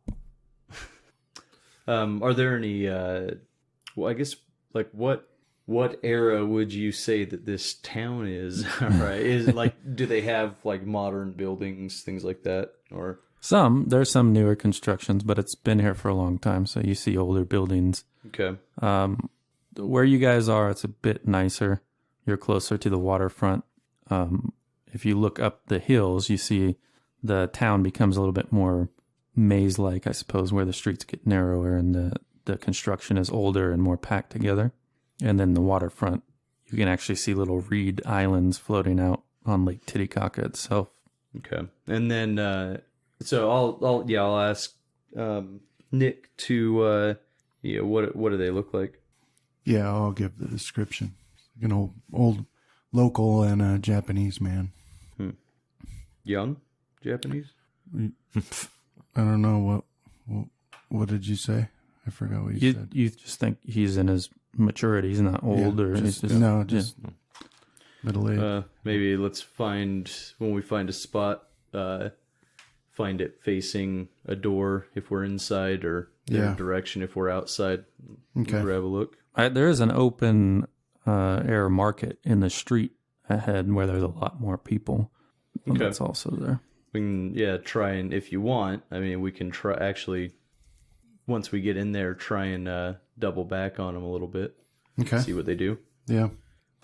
Are there any, well, I guess, like, what era would you say that this town is? All right. Is it like, do they have, like, modern buildings, things like that? Or There's some newer constructions, but it's been here for a long time, so you see older buildings. okay. Where you guys are, it's a bit nicer. You're closer to the waterfront. If you look up the hills, you see the town becomes a little bit more maze-like, I suppose, where the streets get narrower and the construction is older and more packed together. And then the waterfront, you can actually see little reed islands floating out on Lake Titicaca itself. Okay. And then, so I'll ask Nick to, what do they look like? Yeah, I'll give the description. Like an old local and a Japanese man. Young Japanese? I don't know what did you say? I forgot what you said. You just think he's in his maturity. He's not old or just, he's just middle age. Maybe let's when we find a spot, find it facing a door if we're inside or the other direction if we're outside. Okay. Grab a look. There is an open air market in the street ahead where there's a lot more people. Okay. That's also there. We can, try and, if you want, I mean, we can try, actually, once we get in there, try and double back on them a little bit. Okay. See what they do. Yeah.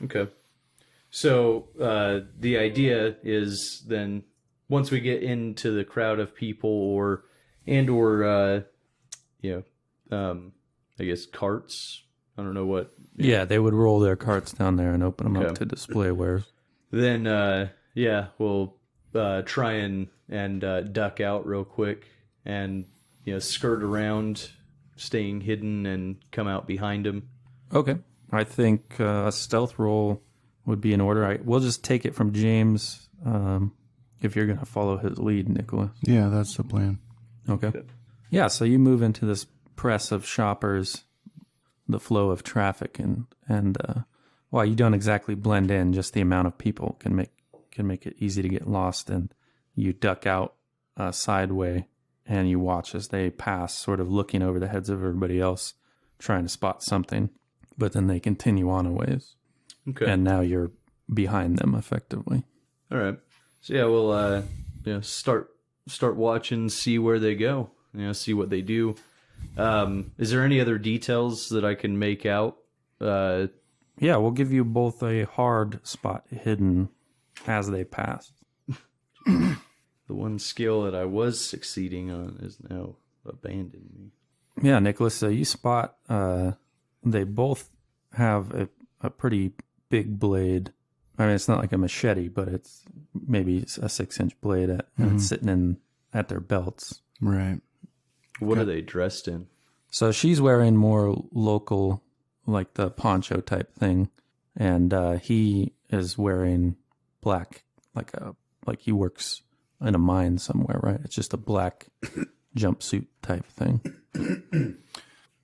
Okay. So the idea is then, once we get into the crowd of people I guess carts, I don't know what. Yeah, they would roll their carts down there and open them up to display wares. Then, we'll try and duck out real quick and, skirt around, staying hidden and come out behind him. Okay. I think a stealth roll would be in order. We'll just take it from James if you're going to follow his lead, Nicholas. Yeah, that's the plan. Okay. Yeah, so you move into this press of shoppers, the flow of traffic, and while you don't exactly blend in, just the amount of people can make it easy to get lost, and you duck out sideway and you watch as they pass, sort of looking over the heads of everybody else, trying to spot something, but then they continue on a ways. Okay. And now you're behind them effectively. All right. So we'll start watching, see where they go, see what they do. Is there any other details that I can make out? Yeah, we'll give you both a hard spot hidden as they pass. The one skill that I was succeeding on is now abandoned me. Yeah, Nicholas, so you spot they both have a pretty big blade. I mean, it's not like a machete, but it's maybe a 6-inch blade, and it's sitting at their belts. Right. What are they dressed in? So she's wearing more local, like the poncho type thing, and he is wearing black, like he works in a mine somewhere, right? It's just a black jumpsuit type thing.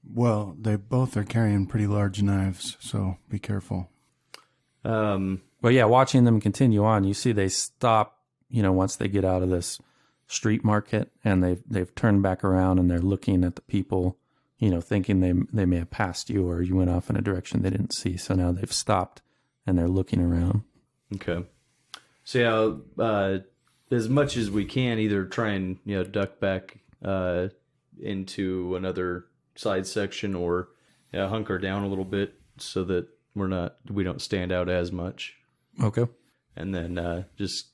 Well, they both are carrying pretty large knives, so be careful. Well, yeah, watching them continue on, you see they stop, once they get out of this street market, and they've turned back around and they're looking at the people, thinking they may have passed you or you went off in a direction they didn't see. So now they've stopped and they're looking around. Okay. So as much as we can, either try and duck back into another side section or hunker down a little bit so that we don't stand out as much. Okay. And then just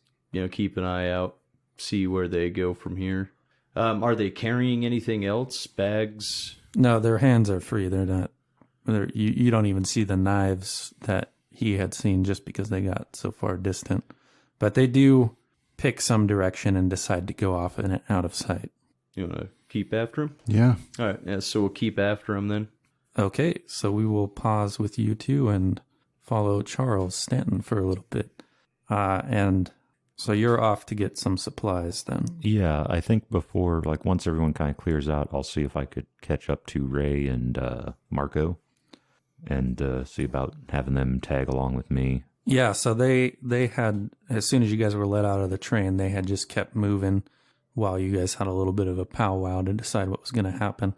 keep an eye out, see where they go from here. Are they carrying anything else? Bags? No, their hands are free. They're not. You don't even see the knives that he had seen just because they got so far distant. But they do pick some direction and decide to go off and out of sight. You want to keep after him? Yeah. All right. Yeah. So we'll keep after him then. Okay, so we will pause with you two and follow Charles Stanton for a little bit. And so you're off to get some supplies then. Yeah, I think before, once everyone kind of clears out, I'll see if I could catch up to Ray and Marco and see about having them tag along with me. Yeah, so they had, as soon as you guys were let out of the train, they had just kept moving while you guys had a little bit of a powwow to decide what was going to happen.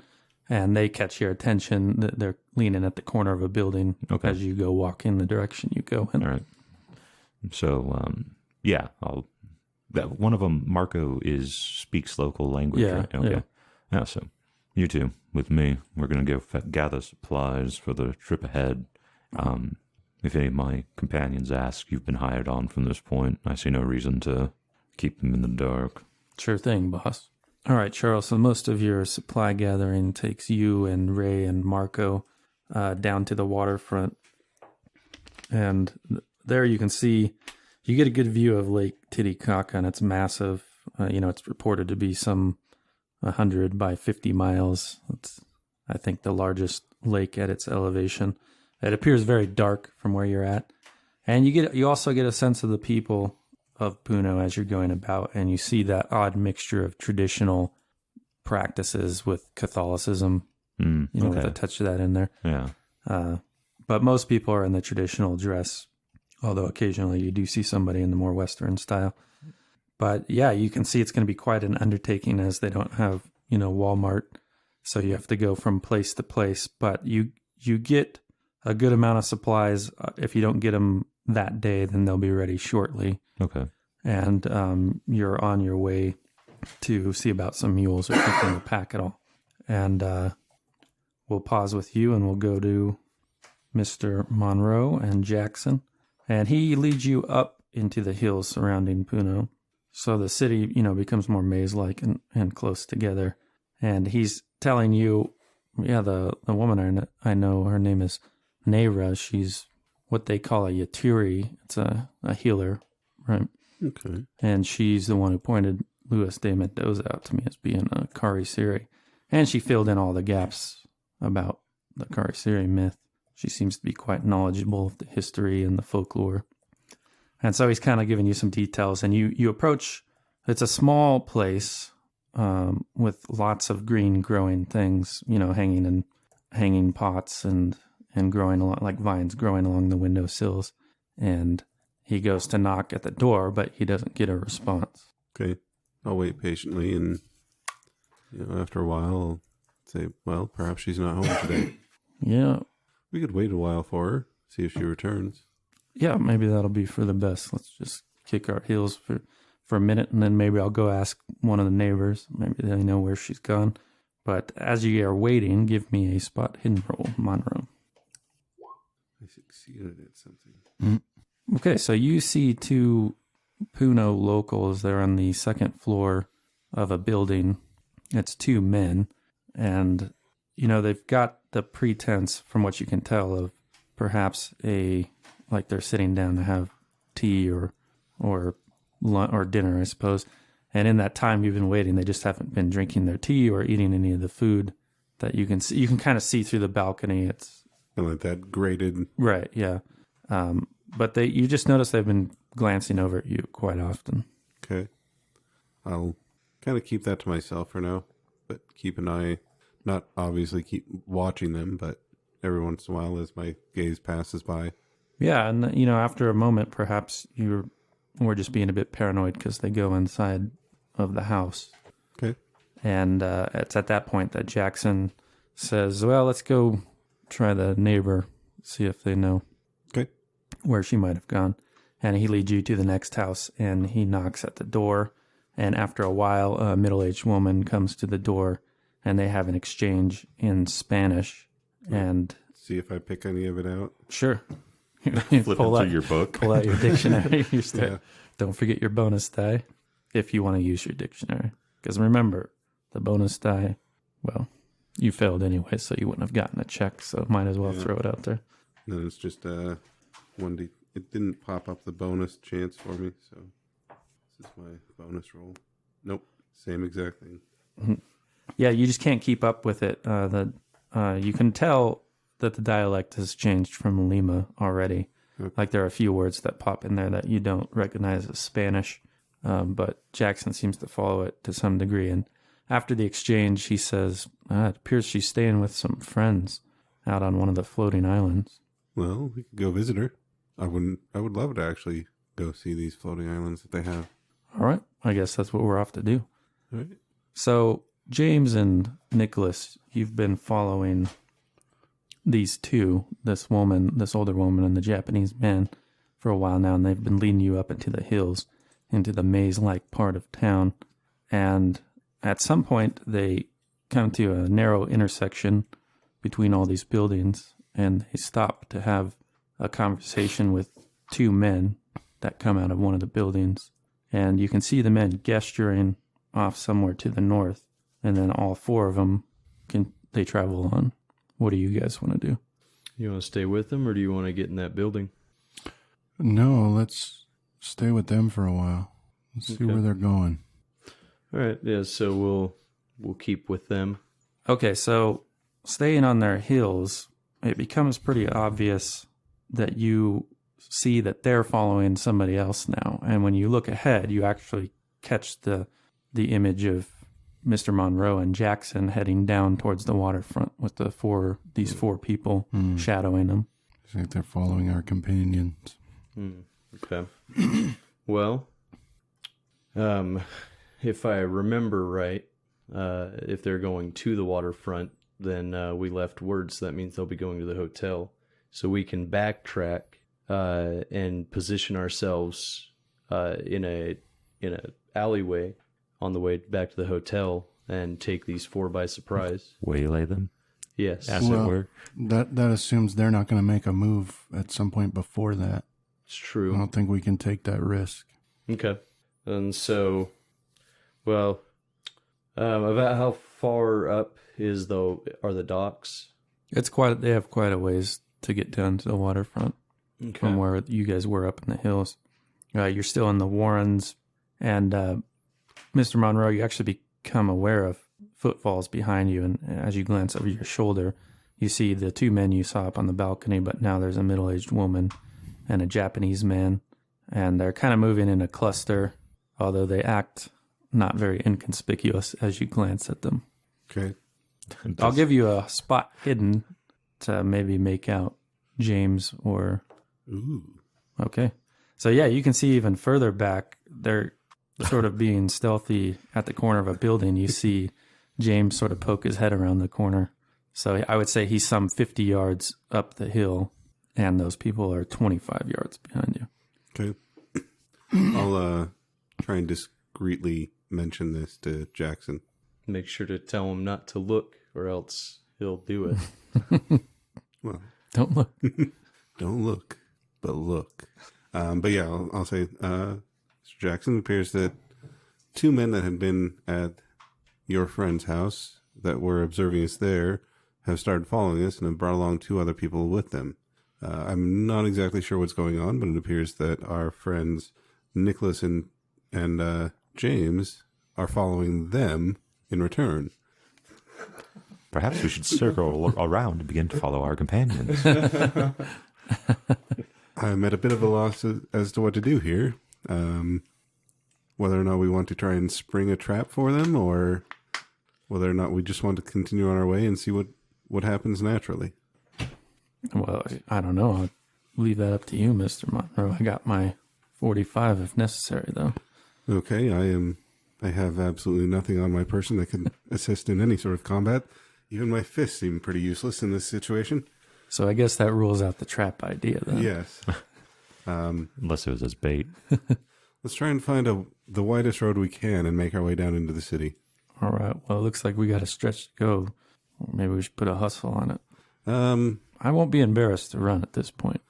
And they catch your attention. They're leaning at the corner of a building as you go walk in the direction you go in. All right. So, yeah, one of them, Marco, speaks local language, Yeah, right? Okay. Yeah, so you two, with me, we're going to go gather supplies for the trip ahead. If any of my companions ask, you've been hired on from this point. I see no reason to keep them in the dark. Sure thing, boss. All right, Charles, so most of your supply gathering takes you and Ray and Marco down to the waterfront. And there you can see, you get a good view of Lake Titicaca, and it's massive. It's reported to be some 100 by 50 miles. It's, I think, the largest lake at its elevation. It appears very dark from where you're at. And you also get a sense of the people of Puno as you're going about, and you see that odd mixture of traditional practices with Catholicism, with a touch of that in there. Yeah. But most people are in the traditional dress, although occasionally you do see somebody in the more Western style. But yeah, you can see it's going to be quite an undertaking as they don't have, Walmart. So you have to go from place to place, but you get a good amount of supplies. If you don't get them that day, then they'll be ready shortly. Okay. And you're on your way to see about some mules or something to pack it all. And we'll pause with you and we'll go to Mr. Monroe and Jackson. And he leads you up into the hills surrounding Puno. So the city, becomes more maze-like and close together. And he's telling you, the woman I know, her name is Neyra. She's what they call a Yaturi. It's a healer, right? Okay. And she's the one who pointed Luis de Mendoza out to me as being a Karisiri. And she filled in all the gaps about the Karisiri myth. She seems to be quite knowledgeable of the history and the folklore. And so he's kind of giving you some details. And you approach, it's a small place with lots of green growing things, hanging in hanging pots and growing along, like vines growing along the windowsills. And he goes to knock at the door, but he doesn't get a response. Okay. I'll wait patiently, and after a while, I'll say, well, perhaps she's not home today. Yeah. We could wait a while for her, see if she returns. Yeah, maybe that'll be for the best. Let's just kick our heels for a minute, and then maybe I'll go ask one of the neighbors. Maybe they know where she's gone. But as you are waiting, give me a spot hidden roll, Monroe. I succeeded at something. Okay, so you see two Puno locals. They're on the second floor of a building. It's two men, and they've got the pretense, from what you can tell, of perhaps like they're sitting down to have tea or dinner, I suppose. And in that time you've been waiting, they just haven't been drinking their tea or eating any of the food that you can see. You can kind of see through the balcony. It's And like that grated. right, yeah. But you just notice they've been glancing over at you quite often. Okay. I'll kind of keep that to myself for now, but keep an eye, not obviously keep watching them, but every once in a while as my gaze passes by. Yeah, and after a moment, perhaps we're just being a bit paranoid because they go inside of the house. Okay. And it's at that point that Jackson says, well, let's go try the neighbor, see if they know Okay. where she might have gone. And he leads you to the next house, and he knocks at the door, And after a while, a middle-aged woman comes to the door, and they have an exchange in Spanish. And See if I pick any of it out. sure, Flip into your book. pull out your dictionary. You start, Yeah. Don't forget your bonus die if you want to use your dictionary. Because remember, the bonus die, well, you failed anyway, so you wouldn't have gotten a check. So might as well throw it out there. No, it's just 1d. It didn't pop up the bonus chance for me, so this is my bonus roll. Nope, same exact thing. Yeah, you just can't keep up with it. You can tell that the dialect has changed from Lima already. Okay. Like there are a few words that pop in there that you don't recognize as Spanish, but Jackson seems to follow it to some degree. And after the exchange, he says, it appears she's staying with some friends out on one of the floating islands. Well, we could go visit her. I would love to actually go see these floating islands that they have. All right, I guess that's what we're off to do. All right. So, James and Nicholas, you've been following these two, this older woman and the Japanese man, for a while now, and they've been leading you up into the hills, into the maze-like part of town. And at some point, they come to a narrow intersection between all these buildings, and they stop to have a conversation with two men that come out of one of the buildings. And you can see the men gesturing off somewhere to the north, and then all four of them they travel on. What do you guys want to do? You want to stay with them, or do you want to get in that building? No, let's stay with them for a while. Let's see where they're going. All right, yeah. So we'll keep with them. Okay, so staying on their heels, it becomes pretty obvious that you see that they're following somebody else now. And when you look ahead, you actually catch the image of Mr. Monroe and Jackson heading down towards the waterfront with these four people shadowing them. I think they're following our companions. Okay. Well, if I remember right, if they're going to the waterfront, then we left word, so that means they'll be going to the hotel. So we can backtrack and position ourselves in a alleyway on the way back to the hotel and take these four by surprise. Waylay them, Yes. as it were. That assumes they're not going to make a move at some point before that. It's I true. don't think we can take that risk. Okay. And so, well, about how far up are the docks? They have quite a ways to get down to the waterfront from where you guys were up in the hills. You're still in the Warrens, and Mr. Monroe, you actually become aware of footfalls behind you, and as you glance over your shoulder, you see the two men you saw up on the balcony, but now there's a middle-aged woman and a Japanese man, and they're kind of moving in a cluster, although they act not very inconspicuous as you glance at them. Okay. I'll give you a spot hidden to maybe make out James or... Ooh. Okay. So yeah, you can see even further back, they're sort of being stealthy at the corner of a building. You see James sort of poke his head around the corner. So I would say he's some 50 yards up the hill, and those people are 25 yards behind you. Okay. I'll try and discreetly mention this to Jackson. Make sure to tell him not to look, or else he'll do it. Well, Don't look. don't look, but look. But yeah, I'll say, Mr. Jackson, it appears that two men that had been at your friend's house that were observing us there have started following us and have brought along two other people with them. I'm not exactly sure what's going on, but it appears that our friends Nicholas and James are following them in return. Perhaps we should circle around and begin to follow our companions. I'm at a bit of a loss as to what to do here. Whether or not we want to try and spring a trap for them, or whether or not we just want to continue on our way and see what happens naturally. Well, I don't know. I'll leave that up to you, Mr. Monroe. I got my 45 if necessary, though. Okay, I have absolutely nothing on my person that can assist in any sort of combat. Even my fists seem pretty useless in this situation. So I guess that rules out the trap idea, then. Yes. Unless it was as bait. Let's try and find the widest road we can and make our way down into the city. All right. Well, it looks like we got a stretch to go. Or maybe we should put a hustle on it. I won't be embarrassed to run at this point.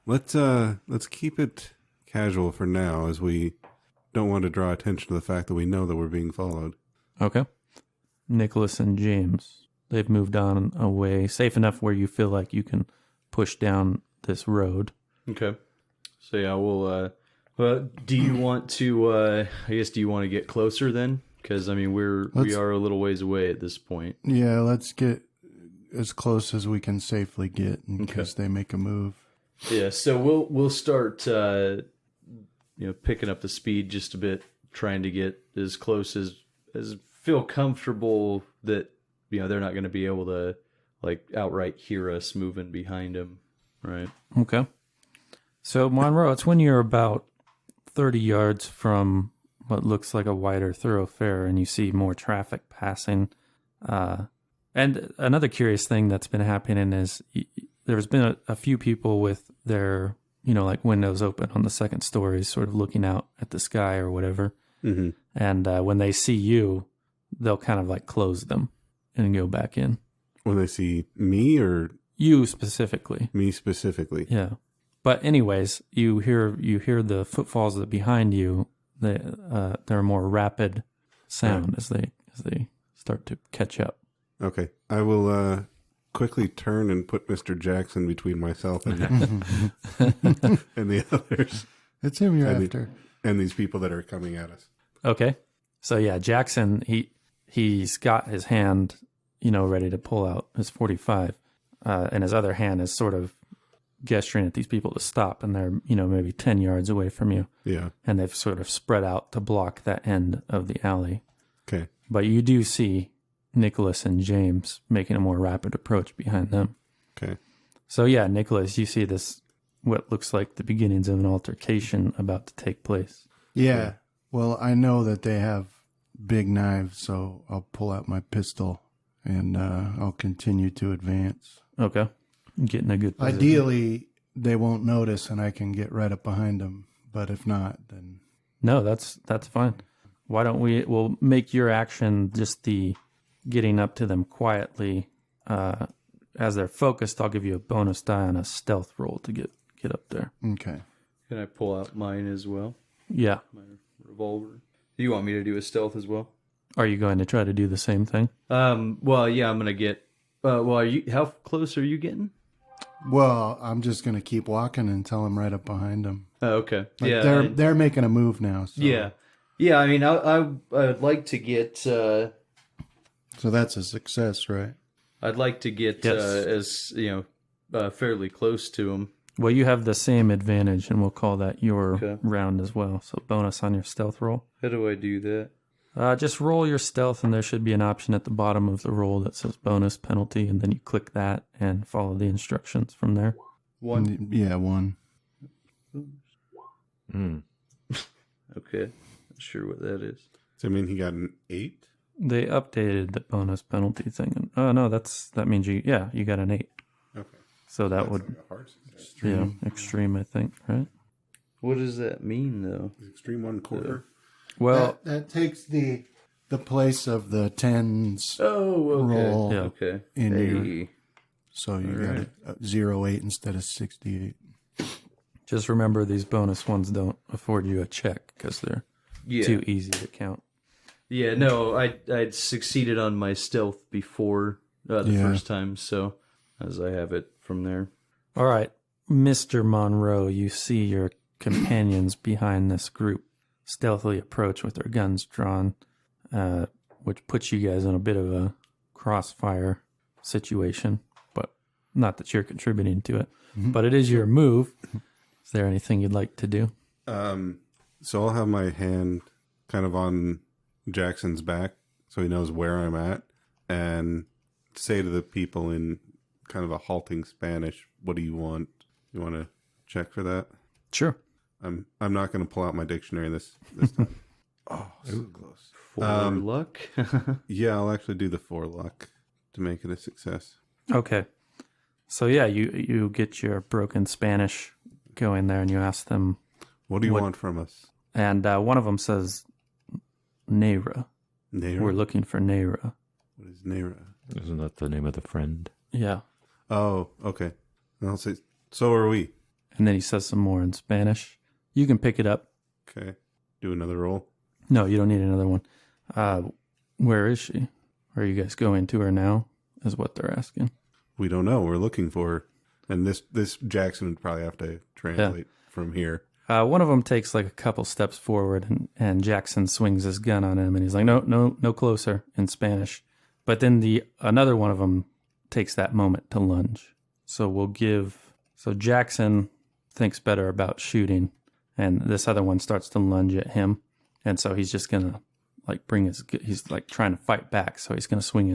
Let's keep it casual for now, as we don't want to draw attention to the fact that we know that we're being followed. Okay. Nicholas and James, they've moved on away, safe enough where you feel like you can push down this road. Okay. So yeah, we'll. Do you want to? I guess do you want to get closer then? Because I mean, we are a little ways away at this point. Yeah, let's get as close as we can safely get in case they make a move. Yeah. So we'll start. Picking up the speed just a bit, trying to get as close as feel comfortable that they're not going to be able to like outright hear us moving behind them. Right. Okay. So, Monroe, it's when you're about 30 yards from what looks like a wider thoroughfare and you see more traffic passing. And another curious thing that's been happening is there's been a few people with their, like windows open on the second story, sort of looking out at the sky or whatever. Mm-hmm. And when they see you, they'll kind of like close them and go back in. When they see me or... You specifically. Me specifically. Yeah. But anyways, you hear the footfalls that are behind you. They're a more rapid sound as they start to catch up. Okay. I will quickly turn and put Mr. Jackson between myself and, and the others. It's him you're after. And these people that are coming at us. Okay. So yeah, Jackson, he's got his hand, ready to pull out his .45. And his other hand is sort of gesturing at these people to stop, and they're, maybe 10 yards away from you. Yeah. And they've sort of spread out to block that end of the alley. Okay. But you do see Nicholas and James making a more rapid approach behind them. Okay. So yeah, Nicholas, you see this, what looks like the beginnings of an altercation about to take place. Yeah. Well, I know that they have big knives, so I'll pull out my pistol and I'll continue to advance. Okay. Get in a good position. Ideally, they won't notice and I can get right up behind them. But if not, then... No, that's fine. Why don't we'll make your action just the getting up to them quietly. As they're focused, I'll give you a bonus die on a stealth roll to get up there. Okay. Can I pull out mine as well? Yeah. My revolver. Do you want me to do a stealth as well? Are you going to try to do the same thing? Well, yeah, I'm going to get... how close are you getting? Well, I'm just going to keep walking until I'm right up behind them. Oh, okay. Like yeah. They're making a move now. So. Yeah. Yeah, I mean, I'd like to get... So that's a success, right? I'd like to get Yes. fairly close to him. Well, you have the same advantage, and we'll call that your round as well. So bonus on your stealth roll. How do I do that? Just roll your stealth, and there should be an option at the bottom of the roll that says bonus penalty, and then you click that and follow the instructions from there. 1. Yeah, 1. Okay. Not sure what that is. So I mean, he got an 8? They updated the bonus penalty thing. Oh, no, that means you got an 8. Okay. So that That's would, like a hard success. extreme, I think, right? What does that mean, though? Extreme 1/4. Well, that takes the place of the 10s Oh, okay. roll Yeah. Okay. in your... Hey. So you got a 0.8 instead of 68. just remember these bonus ones don't afford you a check because they're too easy to count. Yeah, no, I'd succeeded on my stealth before the first time, so as I have it from there. All right, Mr. Monroe, you see your companions behind this group stealthily approach with their guns drawn, which puts you guys in a bit of a crossfire situation, but not that you're contributing to it. Mm-hmm. But it is your move. Is there anything you'd like to do? So I'll have my hand kind of on Jackson's back so he knows where I'm at, and say to the people in kind of a halting Spanish, what do you want? You want to check for that? Sure. I'm not going to pull out my dictionary this time. Oh, so close. For luck? Yeah, I'll actually do the 4 luck to make it a success. Okay. So yeah, you get your broken Spanish going there and you ask them What do you want from us? And one of them says, Nera. Nera? We're looking for Nera. What is Nera? Isn't that the name of the friend? Yeah. Oh, okay. And I'll say, so are we. And then he says some more in Spanish. You can pick it up. Okay. Do another roll. No, you don't need another one. Where is she? Are you guys going to her now? Is what they're asking. We don't know. We're looking for her. And this Jackson would probably have to translate from here. One of them takes like a couple steps forward, and Jackson swings his gun on him, and he's like, no closer in Spanish. But then another one of them takes that moment to lunge. So Jackson thinks better about shooting, and this other one starts to lunge at him. And so he's just going to like he's like trying to fight back. So he's going to swing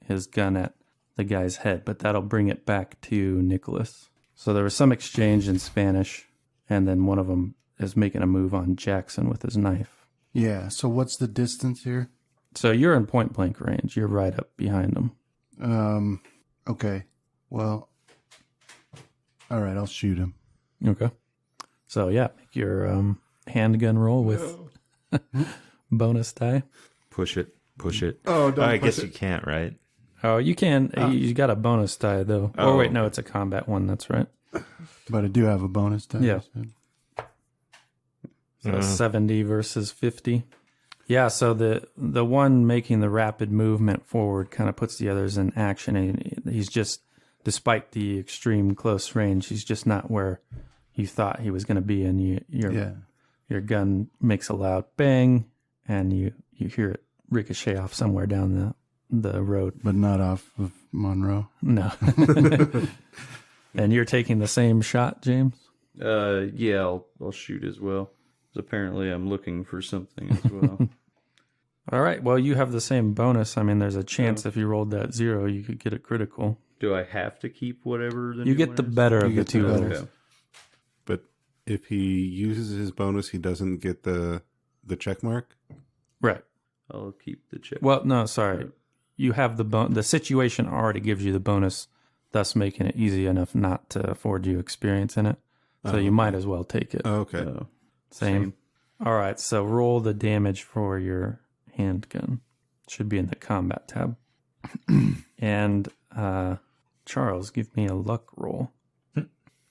his gun at the guy's head, but that'll bring it back to Nicholas. So there was some exchange in Spanish, and then one of them is making a move on Jackson with his knife. Yeah, so what's the distance here? So you're in point blank range. You're right up behind him. Okay. Well, all right, I'll shoot him. Okay. So yeah, make your handgun roll with bonus die. Push it. Oh, don't I push guess it. you can't, right? Oh, you can. You got a bonus die though. Oh wait, no, it's a combat one. That's right. But I do have a bonus die. Yeah. So 70 versus 50. Yeah, so the one making the rapid movement forward kind of puts the others in action, and he's just, despite the extreme close range, he's just not where you thought he was going to be, and your gun makes a loud bang, and you hear it ricochet off somewhere down the road. But not off of Monroe. No. And you're taking the same shot, James? Yeah, I'll shoot as well. 'Cause apparently I'm looking for something as well. All right. Well, you have the same bonus. I mean, there's a chance if you rolled that 0, you could get a critical. Do I have to keep whatever the You new get one the is? better of You the get the two better. rolls. Okay. But if he uses his bonus, he doesn't get the check mark? Right. I'll keep the check. Well, no, sorry. You have the situation already gives you the bonus, thus making it easy enough not to afford you experience in it. So you might as well take it. Okay. Same. All right. So roll the damage for your handgun. Should be in the combat tab. And Charles, give me a luck roll.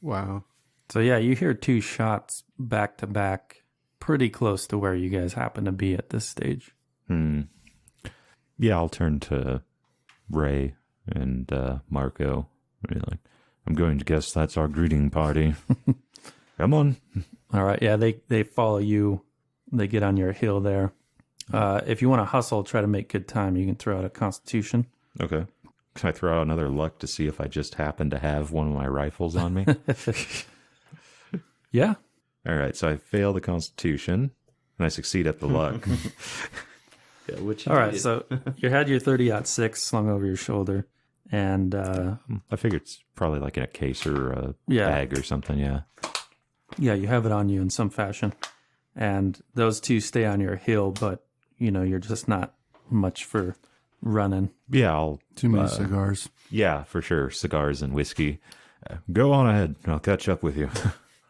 Wow. So yeah, you hear 2 shots back to back, pretty close to where you guys happen to be at this stage. Yeah, I'll turn to Ray and Marco. I'm going to guess that's our greeting party. Come on. All right. Yeah, they follow you. They get on your hill there. If you want to hustle, try to make good time, you can throw out a Constitution. Okay. Can I throw out another luck to see if I just happen to have one of my rifles on me? Yeah. All right, so I fail the Constitution, and I succeed at the luck. Yeah, which All right. So you had your 30-06 slung over your shoulder, and I figure it's probably like in a case or a Yeah. bag or something, yeah. yeah, you have it on you in some fashion. And those 2 stay on your hill, but you're just not much for running. Yeah, Too many cigars. yeah, for sure. Cigars and whiskey. Go on ahead. I'll catch up with you.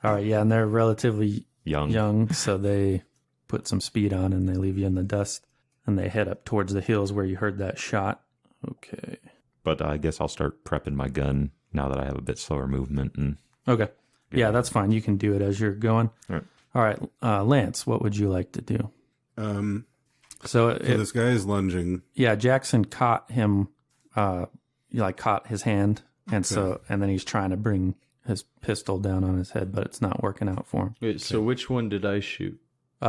All right. Yeah, and they're relatively Young. young, so they put some speed on and they leave you in the dust, and they head up towards the hills where you heard that shot. Okay. But I guess I'll start prepping my gun now that I have a bit slower movement. And Okay. Yeah, that's fine. You can do it as you're going. All right. Lance, what would you like to do? So this guy is lunging. Yeah, Jackson caught him, caught his hand, and then he's trying to bring his pistol down on his head, but it's not working out for him. Wait, so which one did I shoot?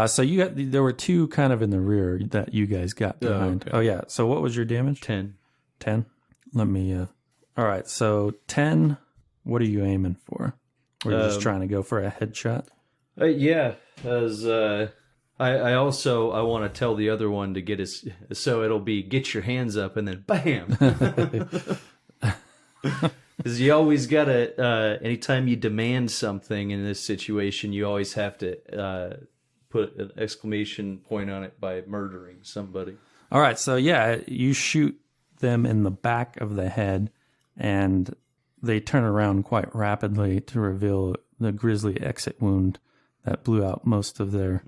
So there were 2 kind of in the rear that you guys got behind. okay. Oh yeah. So what was your damage? 10. 10. Let me. All right. So 10. What are you aiming for? Or you just trying to go for a headshot? Yeah, as I also want to tell the other one to get his, so it'll be get your hands up and then bam. Because you always gotta, anytime you demand something in this situation, you always have to put an exclamation point on it by murdering somebody. All right. So yeah, you shoot them in the back of the head, and they turn around quite rapidly to reveal the grisly exit wound that blew out most of their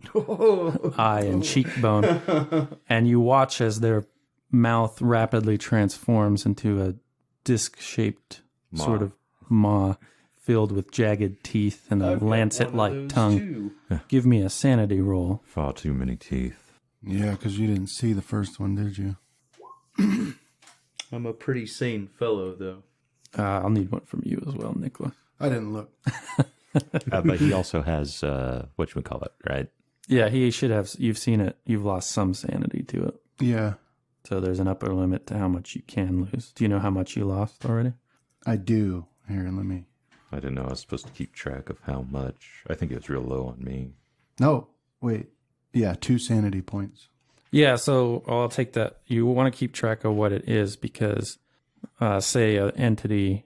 eye and cheekbone. And you watch as their mouth rapidly transforms into a disc-shaped sort of maw filled with jagged teeth and a lancet-like tongue. Give me a sanity roll. Far too many teeth. Yeah, because you didn't see the first one, did you? I'm a pretty sane fellow, though. I'll need one from you as well, Nicholas. I didn't look. But he also has, whatchamacallit, right? Yeah, he should have. You've seen it. You've lost some sanity to it. Yeah, So there's an upper limit to how much you can lose. Do you know how much you lost already? I do. Here, let me... I didn't know I was supposed to keep track of how much. I think it was real low on me. No, wait. Yeah, 2 sanity points. Yeah, so I'll take that. You want to keep track of what it is because, say, an entity,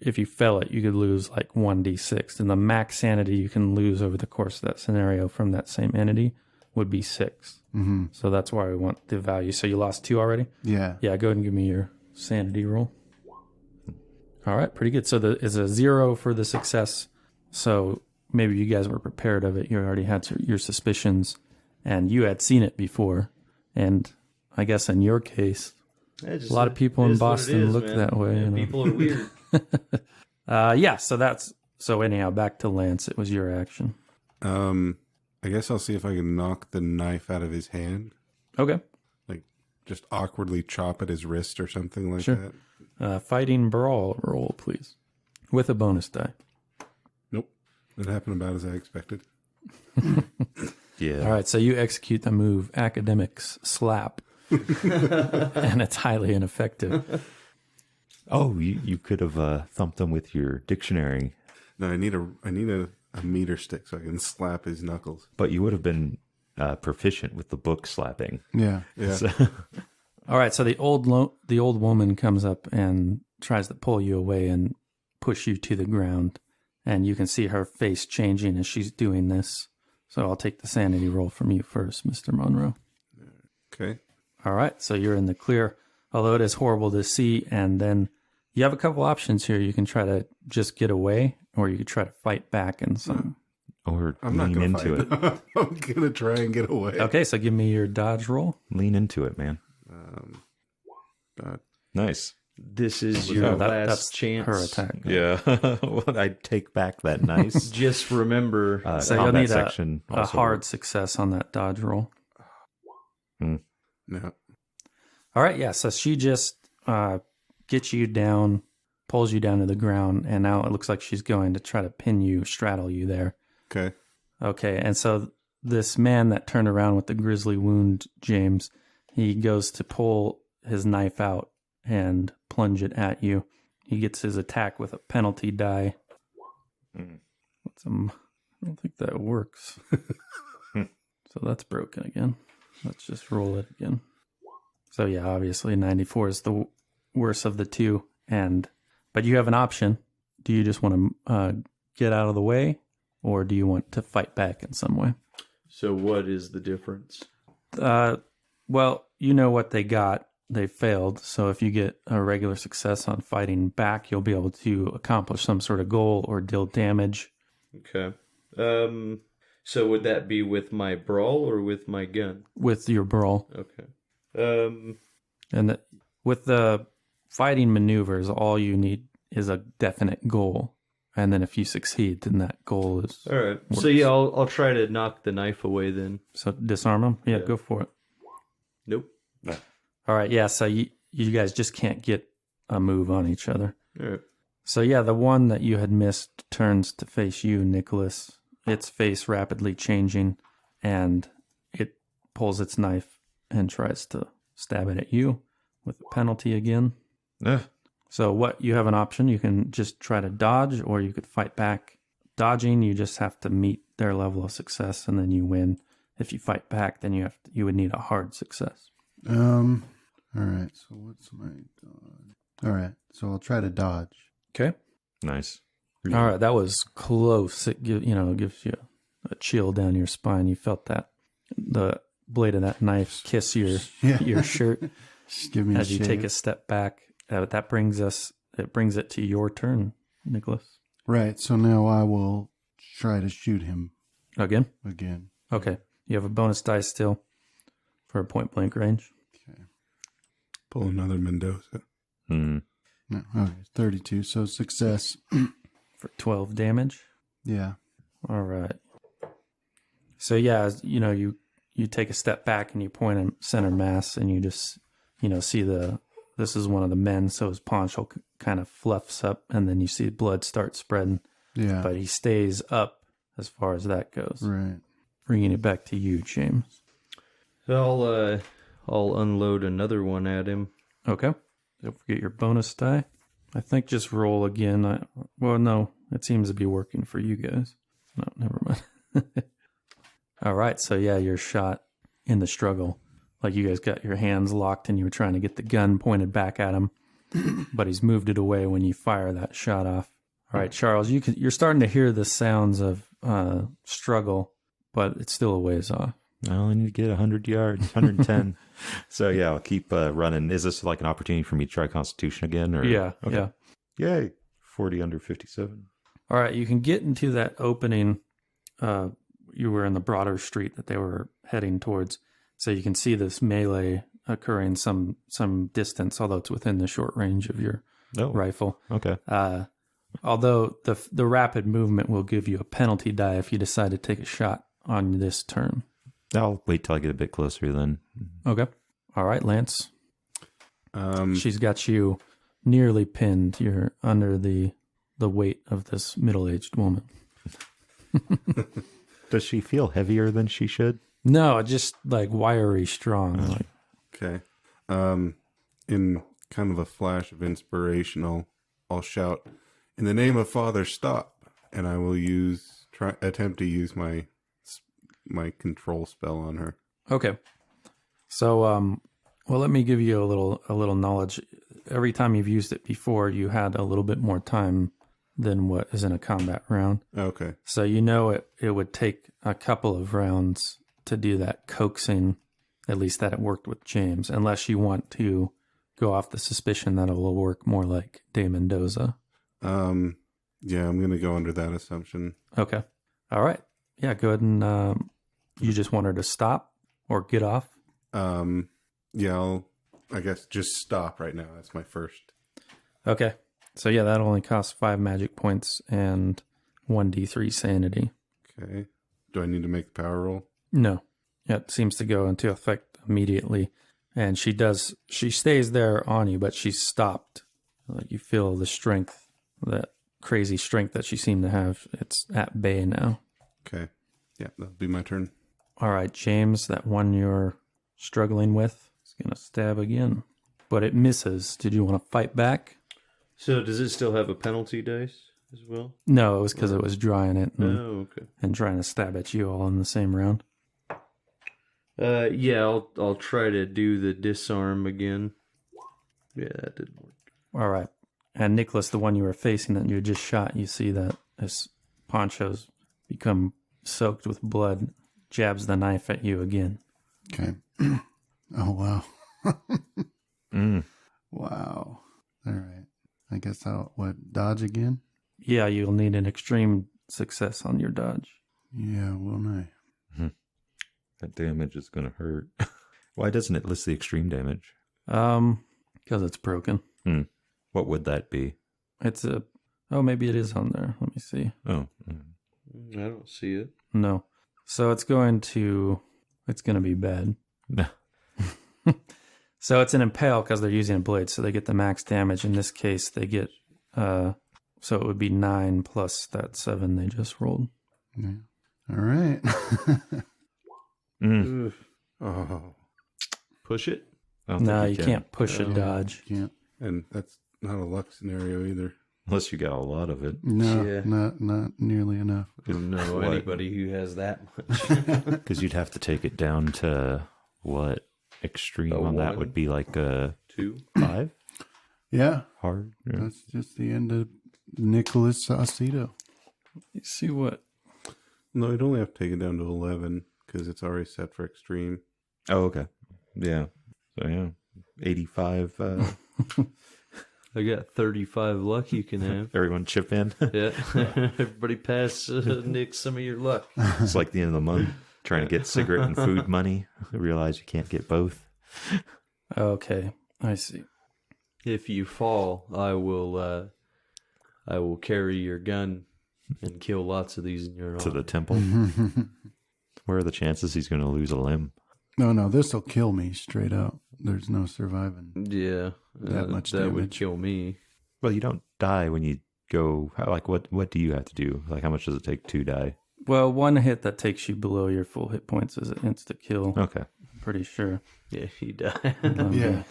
if you fell it, you could lose like 1d6. And the max sanity you can lose over the course of that scenario from that same entity would be 6. Mm-hmm. So that's why we want the value. So you lost 2 already? Yeah. Yeah, go ahead and give me your sanity roll. All right, pretty good. So it's a 0 for the success. So maybe you guys were prepared of it. You already had your suspicions, and you had seen it before. And I guess in your case, a lot of people in Boston look that way. Yeah, you know? people are weird. Yeah, so anyhow, back to Lance. It was your action. I guess I'll see if I can knock the knife out of his hand. Okay. Like, just awkwardly chop at his wrist or something like Sure. that. Fighting brawl roll, please. With a bonus die. Nope. It happened about as I expected. Yeah. All right, so you execute the move Academics Slap. And it's highly ineffective. Oh, you could have thumped him with your dictionary, No, I need a meter stick so I can slap his knuckles. but you would have been proficient with the book slapping. Yeah. Yeah. So, All right, so the old woman comes up and tries to pull you away and push you to the ground, and you can see her face changing as she's doing this. So I'll take the sanity roll from you first, Mr. Monroe. Okay. All right, so you're in the clear, although it is horrible to see, and then you have a couple options here. You can try to just get away, or you could try to fight back and some. or I'm not lean going into to it. fight. I'm going to try and get away. Okay, so give me your dodge roll. Lean into it, man. God. Nice. This is your Oh, last that's chance. her attack. Yeah. Well, I take back that nice. Just remember, So you'll combat need section a also hard works. success on that dodge roll. No. All right, yeah. So she just gets you down, pulls you down to the ground, and now it looks like she's going to try to pin you, straddle you there. Okay. Okay, and so this man that turned around with the grisly wound, James, he goes to pull his knife out and plunge it at you. He gets his attack with a penalty die. I don't think that works. So that's broken again. Let's just roll it again. So yeah, obviously 94 is the worst of the two. But you have an option. Do you just want to get out of the way, or do you want to fight back in some way? so what is the difference? Well, you know what they got. They failed. So if you get a regular success on fighting back, you'll be able to accomplish some sort of goal or deal damage. Okay. So would that be with my brawl or with my gun? With your brawl. Okay. And with the fighting maneuvers, all you need is a definite goal. And then if you succeed, then that goal is... All right. So yeah, I'll try to knock the knife away then. So disarm them? Yeah, Yeah. go for it. Nope. All right, yeah, so you guys just can't get a move on each other. All right. So yeah, the one that you had missed turns to face you, Nicholas. Its face rapidly changing, and it pulls its knife and tries to stab it at you with a penalty again. So you have an option. You can just try to dodge, or you could fight back. Dodging, you just have to meet their level of success, and then you win. If you fight back, then you would need a hard success. All right. So what's my dodge? All right. So I'll try to dodge. Okay. Nice. All right, that was close. It gives you a chill down your spine. You felt the blade of that knife kiss your shirt Just give me as a you shave. take a step back. That brings it to your turn, Nicholas. Right. So now I will try to shoot him Again? again. Okay. You have a bonus die still for a point blank range. Okay. Pull another Mendoza. No, okay, 32. So success. For 12 damage. Yeah. All right. So yeah, you take a step back and you point at center mass and you just, see this is one of the men, so his poncho kind of fluffs up and then you see blood start spreading. Yeah. But he stays up as far as that goes. Right. Bringing it back to you, James. I'll unload another one at him. Okay. Don't forget your bonus die. I think just roll again. No, it seems to be working for you guys. No, never mind. All right. So yeah, you're shot in the struggle. Like you guys got your hands locked and you were trying to get the gun pointed back at him, but he's moved it away when you fire that shot off. All right, Charles, you're starting to hear the sounds of struggle, but it's still a ways off. I only need to get 100 yards, 110. So yeah, I'll keep running. Is this like an opportunity for me to try Constitution again? Or Yeah, okay. yeah. Yay, 40 under 57. All right, you can get into that opening. You were in the broader street that they were heading towards, so you can see this melee occurring some distance, although it's within the short range of your rifle. Okay. Although the rapid movement will give you a penalty die if you decide to take a shot on this turn. I'll wait till I get a bit closer then. Okay. All right, Lance. She's got you nearly pinned. You're under the weight of this middle-aged woman. Does she feel heavier than she should? No, just like wiry strong. Like, Okay. In kind of a flash of inspiration, I'll shout, "In the name of Father, stop!" And I will attempt to use my control spell on her. okay. So, well, let me give you a little knowledge. Every time you've used it before, you had a little bit more time than what is in a combat round. Okay. So it would take a couple of rounds to do that coaxing, at least that it worked with James, unless you want to go off the suspicion that it will work more like De Mendoza. Yeah, I'm going to go under that assumption. Okay. All right. Yeah, go ahead and you just want her to stop or get off? Yeah, I guess just stop right now. That's my first. Okay. So yeah, that only costs 5 magic points and 1d3 sanity. Okay. Do I need to make the power roll? No. Yeah, it seems to go into effect immediately. And she stays there on you, but she's stopped. Like you feel the strength, that crazy strength that she seemed to have. It's at bay now. Okay. Yeah, that'll be my turn. All right, James, that one you're struggling with is going to stab again. But it misses. Did you want to fight back? So does it still have a penalty dice as well? No, it was because it was drawing it Oh, okay. and trying to stab at you all in the same round. Yeah, I'll try to do the disarm again. Yeah, that didn't work. All right. And Nicholas, the one you were facing that you just shot, you see that his poncho's become soaked with blood, jabs the knife at you again. Okay. Oh, wow. Mm. Wow. All right. I guess dodge again? Yeah, you'll need an extreme success on your dodge. Yeah, won't I? That damage is going to hurt. Why doesn't it list the extreme damage? Because it's broken. What would that be? It's maybe it is on there. Let me see. Oh. I don't see it. No. So it's going to be bad. Nah. So it's an impale because they're using a blade, so they get the max damage. In this case, they get, so it would be 9 plus that 7 they just rolled. Yeah. All right. Oh. Push it? I don't No, think you can't push a dodge. Can't. And that's not a luck scenario either. Unless you got a lot of it. No, Yeah. not nearly enough. Don't know What? anybody who has that much. Because you'd have to take it down to what? Extreme A on that 1? would be like a 2? 5? Yeah. Hard? Yeah. That's just the end of Nicholas Saucedo. You see what? No, you'd only have to take it down to 11 because it's already set for extreme. Oh, okay. Yeah. So, yeah. 85. I got 35 luck you can have. Everyone chip in. Yeah. Everybody pass Nick some of your luck. It's like the end of the month, trying to get cigarette and food money. Realize you can't get both. Okay, I see. If you fall, I will carry your gun and kill lots of these in your To honor. the temple. Where are the chances he's going to lose a limb? No, this will kill me straight up. There's no surviving. Yeah. That much that would damage. kill me. Well, you don't die when you go. What do you have to do? Like, how much does it take to die? Well, one hit that takes you below your full hit points is an insta kill. Okay. I'm pretty sure. Yeah, you die. Yeah.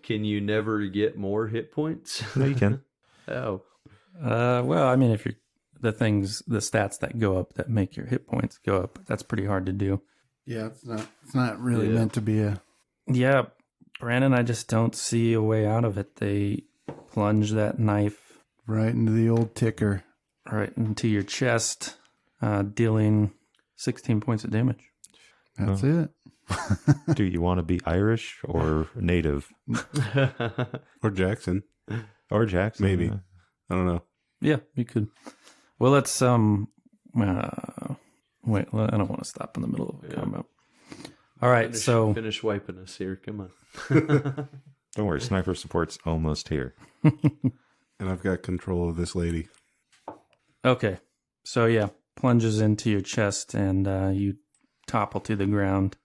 Can you never get more hit points? No, you can. Oh. Well, I mean, if you're the stats that go up that make your hit points go up, that's pretty hard to do. Yeah, it's not really meant to be a... Yeah, Brandon, I just don't see a way out of it. They plunge that knife Right into the old ticker. right into your chest, dealing 16 points of damage. That's it. Do you want to be Irish or native Or Jackson. or Jackson? Maybe. I don't know. Yeah, you could. Well, let's wait. I don't want to stop in the middle of a combo. All right, Finish wiping us here. Come on. Don't worry, sniper support's almost here. And I've got control of this lady. okay, so yeah, plunges into your chest and you topple to the ground.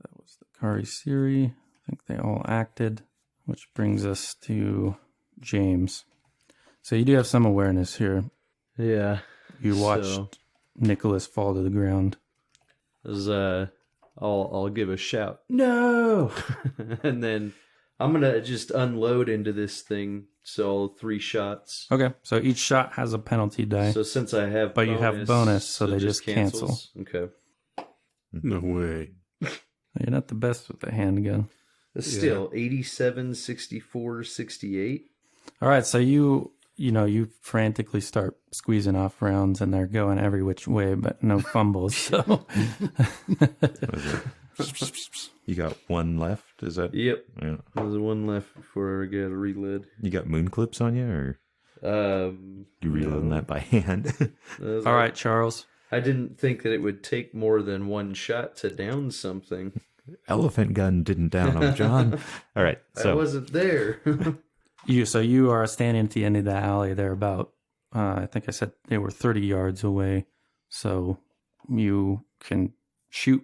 That was the Kari Siri. I think they all acted, which brings us to James. So you do have some awareness here. Yeah. You watched So, Nicholas fall to the ground. I'll give a shout. No! And then I'm going to just unload into this thing. So 3 shots. Okay, so each shot has a penalty die. So since I have But you have bonus, so they just cancel. cancels. Okay. No way. You're not the best with the handgun. Still, 87, 64, 68. All right, so you frantically start squeezing off rounds, and they're going every which way, but no fumbles. So You got one left? Is that? Yep. Yeah. There's one left before I get a reload. You got moon clips on you, or you reloading that by hand? all right, Charles. I didn't think that it would take more than one shot to down something. Elephant gun didn't down him, John. All right, I so wasn't there. You are standing at the end of the alley. They're about, I think I said they were 30 yards away, so you can shoot.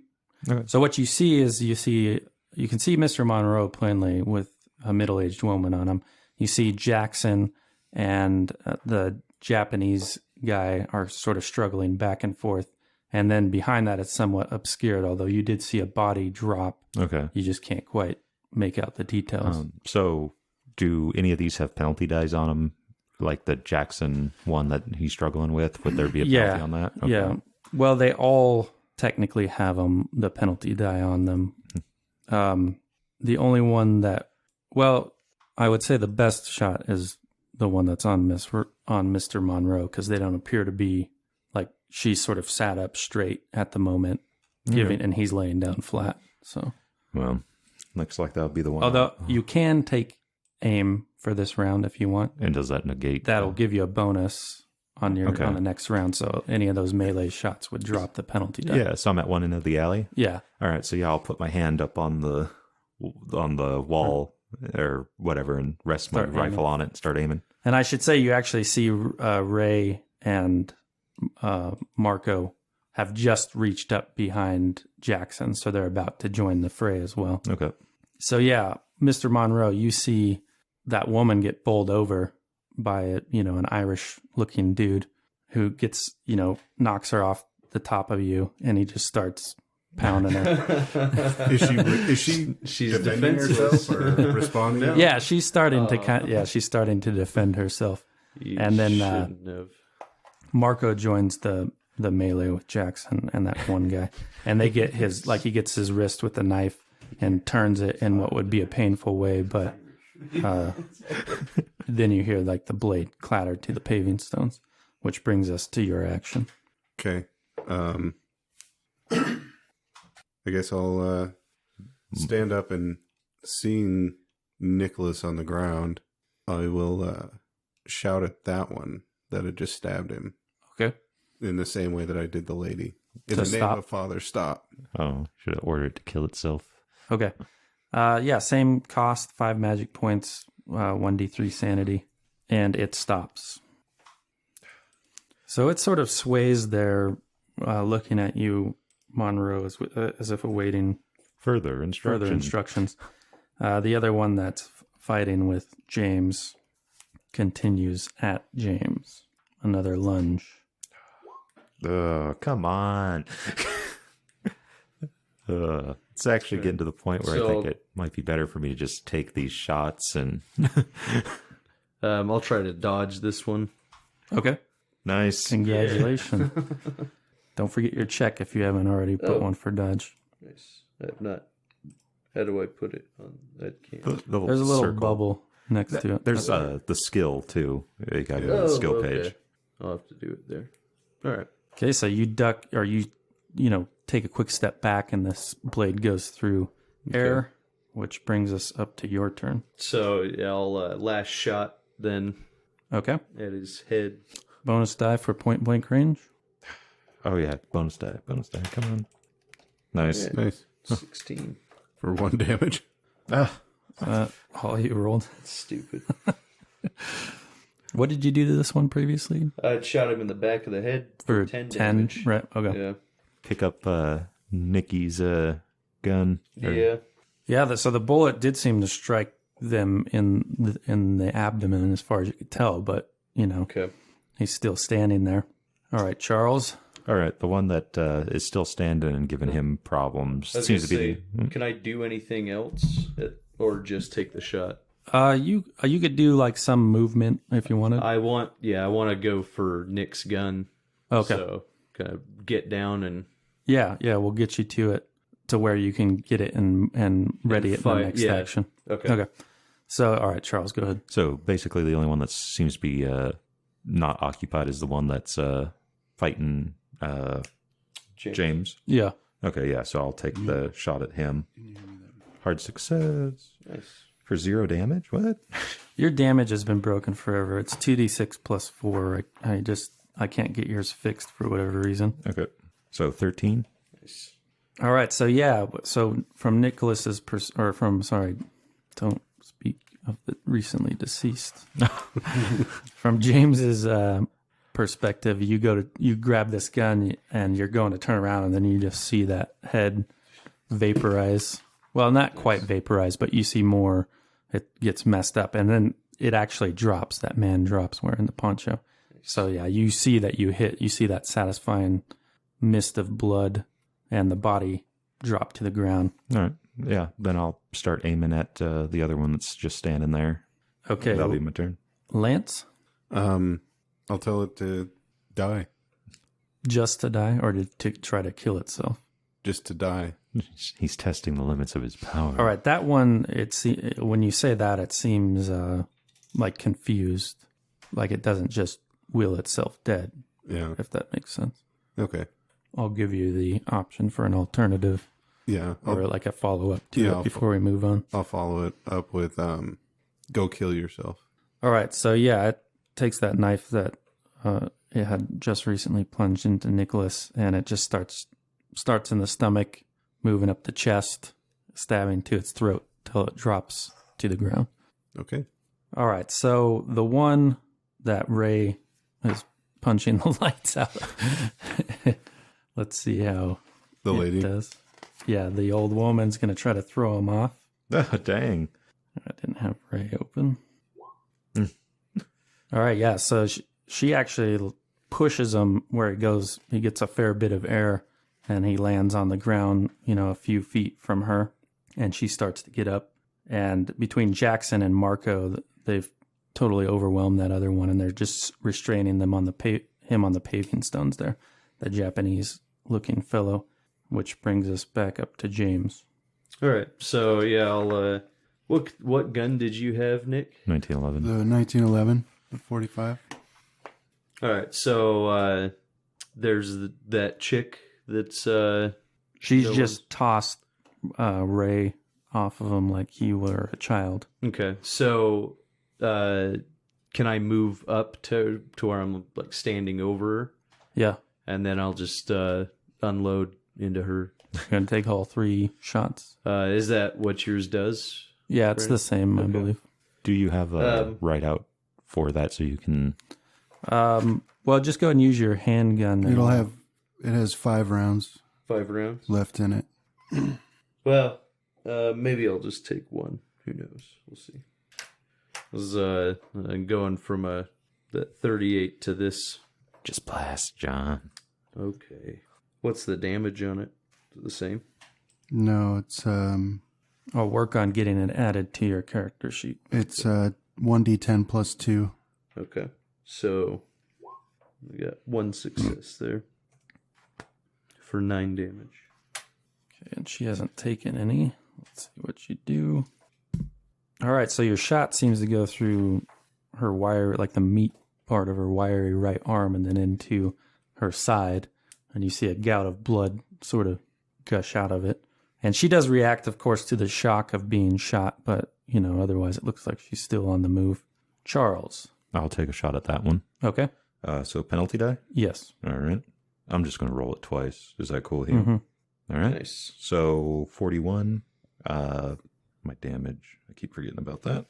Okay. So what you see is you can see Mr. Monroe plainly with a middle-aged woman on him. You see Jackson and the Japanese guy are sort of struggling back and forth. And then behind that, it's somewhat obscured, although you did see a body drop. Okay. You just can't quite make out the details. So do any of these have penalty dice on them? Like the Jackson one that he's struggling with? Would there be a penalty on that? Okay. Yeah. Well, they all technically have the penalty die on them. The only one that, well, I would say the best shot is the one that's on Mr. Monroe, because they don't appear to be, like, she's sort of sat up straight at the moment, and he's laying down flat. So, Well, looks like that would be the one. although you can take aim for this round if you want, And does that negate? that'll give you a bonus on on the next round. So any of those melee shots would drop the penalty die. Yeah, so I'm at one end of the alley. Yeah. All right, so yeah, I'll put my hand up on the wall or whatever and rest my Start rifle on it and start aiming. And I should say you actually see Ray and Marco have just reached up behind Jackson, so they're about to join the fray as well. Okay. So yeah, Mr. Monroe, you see that woman get bowled over by an Irish-looking dude who gets, knocks her off the top of you, and he just starts pounding her. Is she She's defending defenseless. herself or responding? Yeah, she's starting to defend herself. You And then, shouldn't have. Marco joins the melee with Jackson and that one guy, and they get he gets his wrist with the knife and turns it in what would be a painful way, but then you hear like the blade clatter to the paving stones, which brings us to your action. Okay. I guess I'll stand up, and seeing Nicholas on the ground, I will shout at that one that had just stabbed him Okay. in the same way that I did the lady. In To the name stop. of Father, stop. Oh, should have ordered it to kill itself. Okay. Yeah, same cost, 5 magic points, 1d3 sanity, and it stops. So it sort of sways there, looking at you, Monroe, as if awaiting Further instructions. further instructions. The other one that's fighting with James continues at James. Another lunge. Oh, come on. It's actually getting to the point where I think it might be better for me to just take these shots and... I'll try to dodge this one. Okay. Nice. Congratulations. Don't forget your check if you haven't already put one for dodge. Nice. I've not. How do I put it on? That can't. There's a little circle. bubble next to it. There's the skill, too. You got to go to the skill page. I'll have to do it there. All right. Okay, so you duck, or you take a quick step back, and this blade goes through air, which brings us up to your turn. So yeah, I'll last shot then Okay. at his head. Bonus die for point blank range. Oh, yeah. Bonus die. Come on. Nice. Yeah. Nice. 16. For 1 damage. All you rolled. That's stupid. What did you do to this one previously? I shot him in the back of the head For 10 10, damage. right? Okay. Yeah. Pick up Nikki's gun. Yeah. Yeah. So the bullet did seem to strike them in the abdomen, as far as you could tell. But Okay. he's still standing there. All right, Charles. All right, the one that is still standing and giving him problems I was seems to gonna be say, can I do anything else, or just take the shot? You could do like some movement if you wanted. I want to go for Nick's gun. Okay. So kind of get down and Yeah, we'll get you to it to where you can get it and ready it in the fight, next yeah. action. Okay. So, all right, Charles, go ahead. So basically, the only one that seems to be not occupied is the one that's fighting James. Yeah. Okay, yeah. So I'll take the shot at him. Hard success Nice. for 0 damage. What? Your damage has been broken forever. It's 2d6 plus 4. I can't get yours fixed for whatever reason. Okay, so 13. Nice. All right, so yeah, so from Nicholas's don't speak of the recently deceased. From James's perspective, you grab this gun and you're going to turn around, and then you just see that head vaporize. Well, not quite vaporize, but you see more. It gets messed up, and then it actually drops. That man drops wearing the poncho. So yeah, you see that you see that satisfying mist of blood, and the body drop to the ground. All right, yeah. Then I'll start aiming at the other one that's just standing there. Okay, That'll be my turn. Lance, I'll tell it to die. just to die, or to try to kill itself. Just to die. He's testing the limits of his power. All right, that one. When you say that, it seems like confused, like it doesn't just will itself dead. Yeah. If that makes sense. Okay. I'll give you the option for an alternative, Yeah. or like a follow up to Yeah, it I'll before we move on. I'll follow it up with go kill yourself. All right, so yeah, it takes that knife that it had just recently plunged into Nicholas, and it just starts in the stomach, moving up the chest, stabbing to its throat till it drops to the ground. Okay. All right, so the one that Ray is punching the lights out. Let's see how The it lady. does. Yeah, the old woman's going to try to throw him off. Oh, dang. I didn't have Ray open. All right, yeah, so she actually pushes him where it goes. He gets a fair bit of air, and he lands on the ground, a few feet from her, and she starts to get up. And between Jackson and Marco, they've totally overwhelmed that other one, and they're just restraining them on him on the paving stones there, the Japanese-looking fellow, which brings us back up to James. All right. So yeah, I'll. What gun did you have, Nick? 1911. The 1911, the 45. All right. So there's that chick that's. She's No just tossed Ray off of him like you were a child. Okay. So, can I move up to where I'm like standing over her? Yeah. And then I'll just unload into her. You're going to take all 3 shots. Is that what yours does? Yeah, it's Right. the same, I Okay. believe. Do you have a write out for that so you can? Well, just go ahead and use your handgun. It has 5 rounds 5 rounds. left in it. Well, maybe I'll just take one. Who knows? We'll see. I was going from that 38 to this. Just blast, John. Okay. What's the damage on it? Is it the same? No, it's I'll work on getting it added to your character sheet. it's 1d10 plus 2. Okay. So we got 1 success there for 9 damage. Okay, and she hasn't taken any. Let's see what you do. All right, so your shot seems to go through her wire, like the meat part of her wiry right arm, and then into her side. And you see a gout of blood sort of gush out of it. And she does react, of course, to the shock of being shot, but, otherwise it looks like she's still on the move. Charles. I'll take a shot at that one. Okay. So penalty die? Yes. All right. I'm just going to roll it twice. Is that cool here? Mm-hmm. All right. Nice. So 41. My damage. I keep forgetting about that.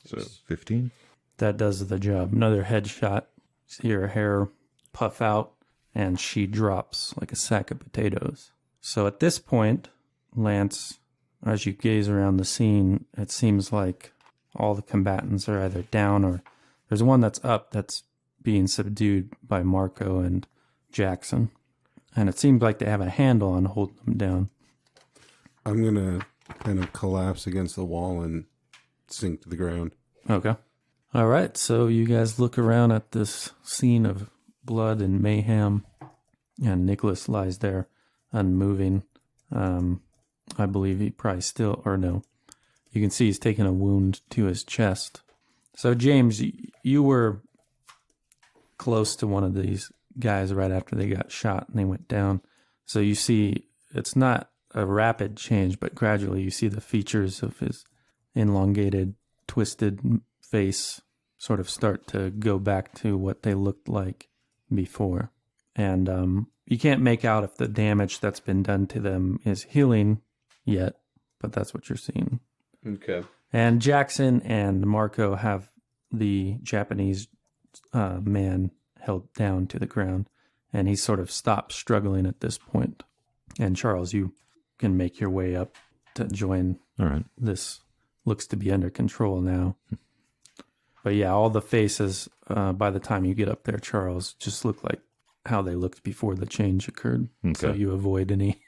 So 15. That does the job. Another headshot. See her hair puff out, and she drops like a sack of potatoes. So at this point, Lance, as you gaze around the scene, it seems like all the combatants are either down or there's one that's up that's being subdued by Marco and Jackson. And it seems like they have a handle on holding them down. I'm going to kind of collapse against the wall and sink to the ground. Okay. All right. So you guys look around at this scene of blood and mayhem, and Nicholas lies there unmoving. I believe he probably still, or no, you can see he's taken a wound to his chest. So James, you were close to one of these guys right after they got shot and they went down. So you see it's not a rapid change, but gradually you see the features of his elongated, twisted face sort of start to go back to what they looked like before. And you can't make out if the damage that's been done to them is healing yet, but that's what you're seeing. Okay. And Jackson and Marco have the Japanese man held down to the ground, and he sort of stops struggling at this point. And Charles, you can make your way up to join. All right. This looks to be under control now. But yeah, all the faces, by the time you get up there, Charles, just look like how they looked before the change occurred. Okay. So you avoid any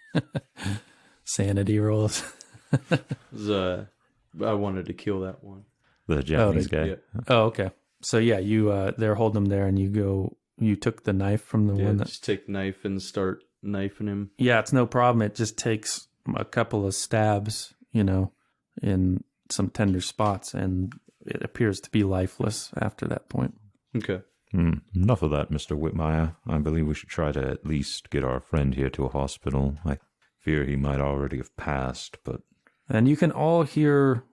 sanity rolls. I wanted to kill that one. The Japanese guy. Yeah. Oh, okay. So yeah, you they're holding him there, and you took the knife from the one that. Just take the knife and start knifing him. Yeah, it's no problem. It just takes a couple of stabs, in some tender spots, and it appears to be lifeless after that point. Okay. Enough of that, Mr. Whitmire. I believe we should try to at least get our friend here to a hospital. I fear he might already have passed, but... And you can all hear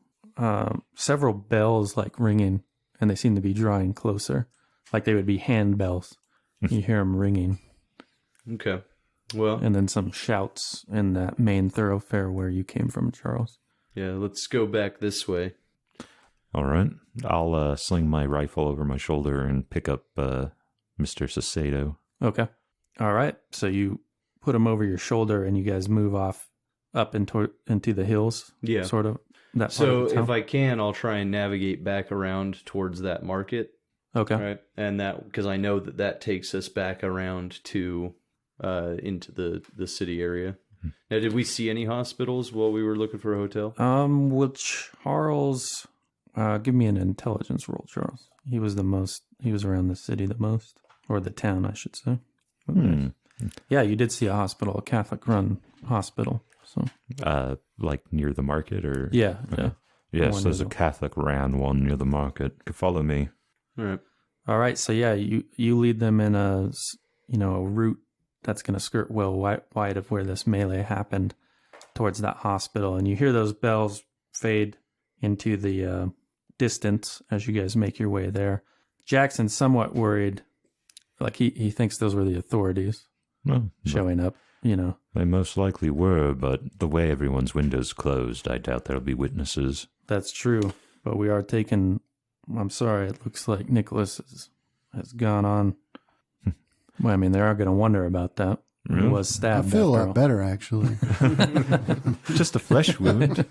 several bells like ringing, and they seem to be drawing closer, like they would be hand bells. You hear them ringing. Okay. Well, And then some shouts in that main thoroughfare where you came from, Charles. yeah, let's go back this way. All right. I'll sling my rifle over my shoulder and pick up Mr. Sacedo. Okay. All right. So you put him over your shoulder, and you guys move off up into the hills. Yeah. Sort of. That part So of the town. if I can, I'll try and navigate back around towards that market. Okay. Right. And that, because I know that takes us back around to into the city area. Now, did we see any hospitals while we were looking for a hotel? Well, Charles, give me an intelligence roll, Charles. He was around the city the most, or the town, I should say. Hmm. Yeah, you did see a hospital, a Catholic-run hospital. So Like near the market or... yeah, Okay. yeah. Yes, One there's a near the- Catholic ran one near the market. Could follow me. All right. All right, so yeah, you lead them in a route that's going to skirt well wide of where this melee happened, towards that hospital, and you hear those bells fade into the distance as you guys make your way there. Jackson's somewhat worried, like he thinks those were the authorities Well, showing up, you know. they most likely were, but the way everyone's windows closed, I doubt there'll be witnesses. That's true, but we are taking... I'm sorry, it looks like Nicholas has gone on. Well, I mean, they are going to wonder about that. He was I stabbed. feel a after lot better, actually. Just a flesh wound.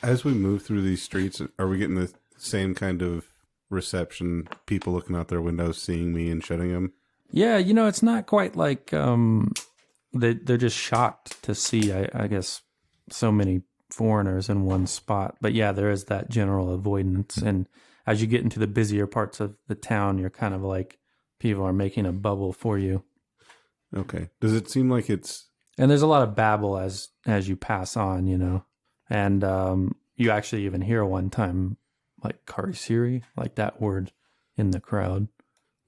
As we move through these streets, are we getting the same kind of reception? People looking out their windows, seeing me and shutting them? Yeah, you know, it's not quite like they're just shocked to see, I guess, so many foreigners in one spot. But yeah, there is that general avoidance. And as you get into the busier parts of the town, you're kind of like, people are making a bubble for you. Okay. Does it seem like it's... And there's a lot of babble as you pass on, you know. And you actually even hear one time, like, Karisiri, like that word in the crowd.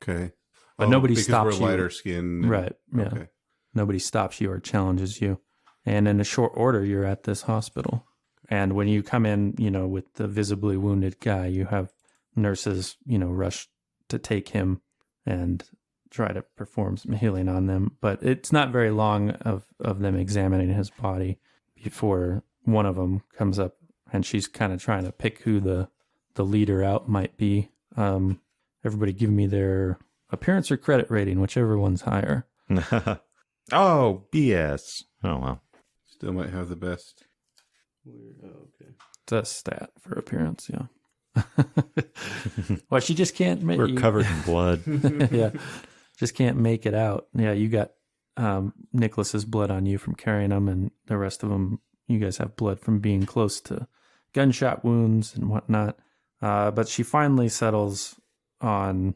Okay. But nobody because stops we're you. lighter skinned. Right, yeah. Okay. Nobody stops you or challenges you. And in a short order, you're at this hospital. And when you come in, you know, with the visibly wounded guy, you have nurses, you know, rush to take him and try to perform some healing on them. But it's not very long of them examining his body before one of them comes up, and she's kind of trying to pick who the leader out might be. Everybody give me their appearance or credit rating, whichever one's higher. Oh, BS. Oh, well. Still might have the best. Okay. It's a stat for appearance, yeah. Well, she just can't make... We're covered in blood. Yeah, just can't make it out. Yeah, you got Nicholas's blood on you from carrying him, and the rest of them, you guys have blood from being close to gunshot wounds and whatnot. But she finally settles on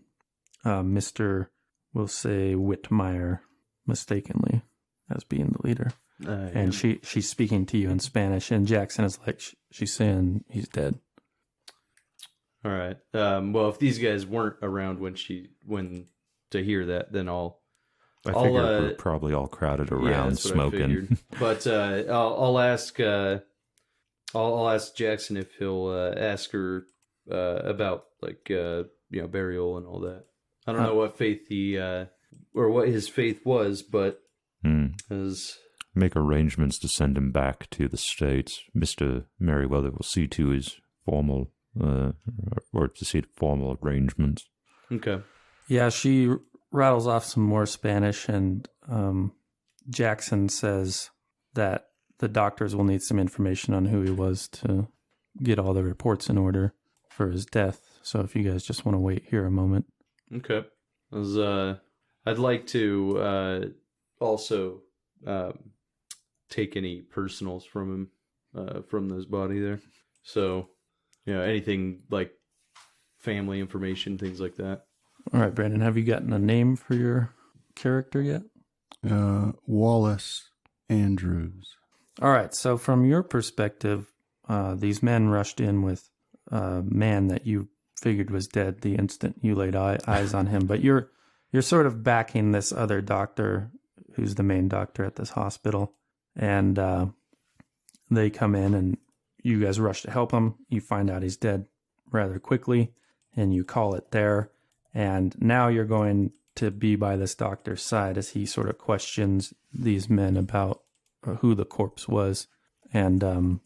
Mr., we'll say, Whitmire, mistakenly, as being the leader. And she's speaking to you in Spanish, and Jackson is like, she's saying he's dead. All right. Well, if these guys weren't around when to hear that, then I figure we're probably all crowded around smoking. But I'll ask Jackson if he'll ask her about like burial and all that. I don't know what faith he or what his faith was, but as make arrangements to send him back to the States. Mr. Merriweather will see to his formal formal arrangements. Okay. Yeah, she rattles off some more Spanish, and Jackson says that the doctors will need some information on who he was to get all the reports in order for his death. So if you guys just want to wait here a moment. Okay. I'd like to also take any personals from him, from this body there. So, anything like family information, things like that. All right, Brandon, have you gotten a name for your character yet? Wallace Andrews. All right, so from your perspective, these men rushed in with a man that you figured was dead the instant you laid eyes on him, but you're sort of backing this other doctor who's the main doctor at this hospital, and they come in and you guys rush to help him. You find out he's dead rather quickly, and you call it there. And now you're going to be by this doctor's side as he sort of questions these men about who the corpse was, and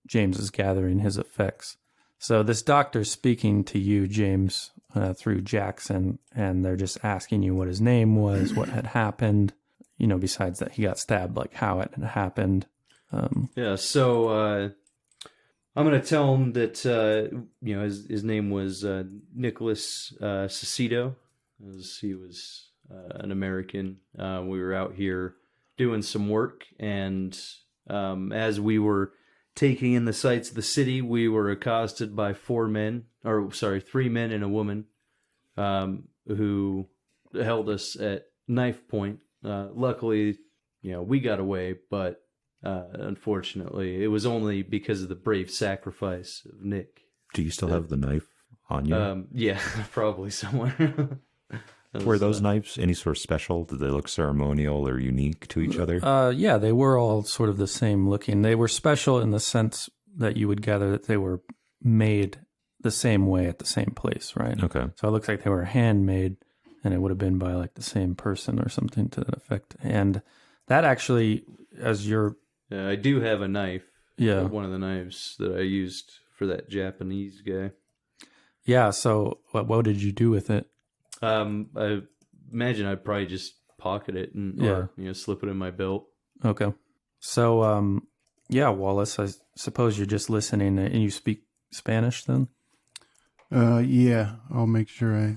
James is gathering his effects. So this doctor's speaking to you, James, through Jackson, and they're just asking you what his name was, what had happened, besides that he got stabbed, like how it had happened. So I'm going to tell him that, his name was Nicholas Cicito, as he was an American. We were out here doing some work, and as we were taking in the sights of the city, we were accosted by 3 men and a woman, who held us at knife point. Luckily, we got away, but unfortunately, it was only because of the brave sacrifice of Nick. Do you still have the knife on you? Yeah, probably somewhere. Were those knives any sort of special? Did they look ceremonial or unique to each other? Yeah, they were all sort of the same looking. They were special in the sense that you would gather that they were made the same way at the same place, right? Okay. So it looks like they were handmade, and it would have been by like the same person or something to that effect. And that actually, as you're... I do have a knife. Yeah. One of the knives that I used for that Japanese guy. Yeah, so what did you do with it? I imagine I'd probably just pocket it and or, slip it in my belt. Okay. So, yeah, Wallace, I suppose you're just listening and you speak Spanish then? Yeah, I'll make sure I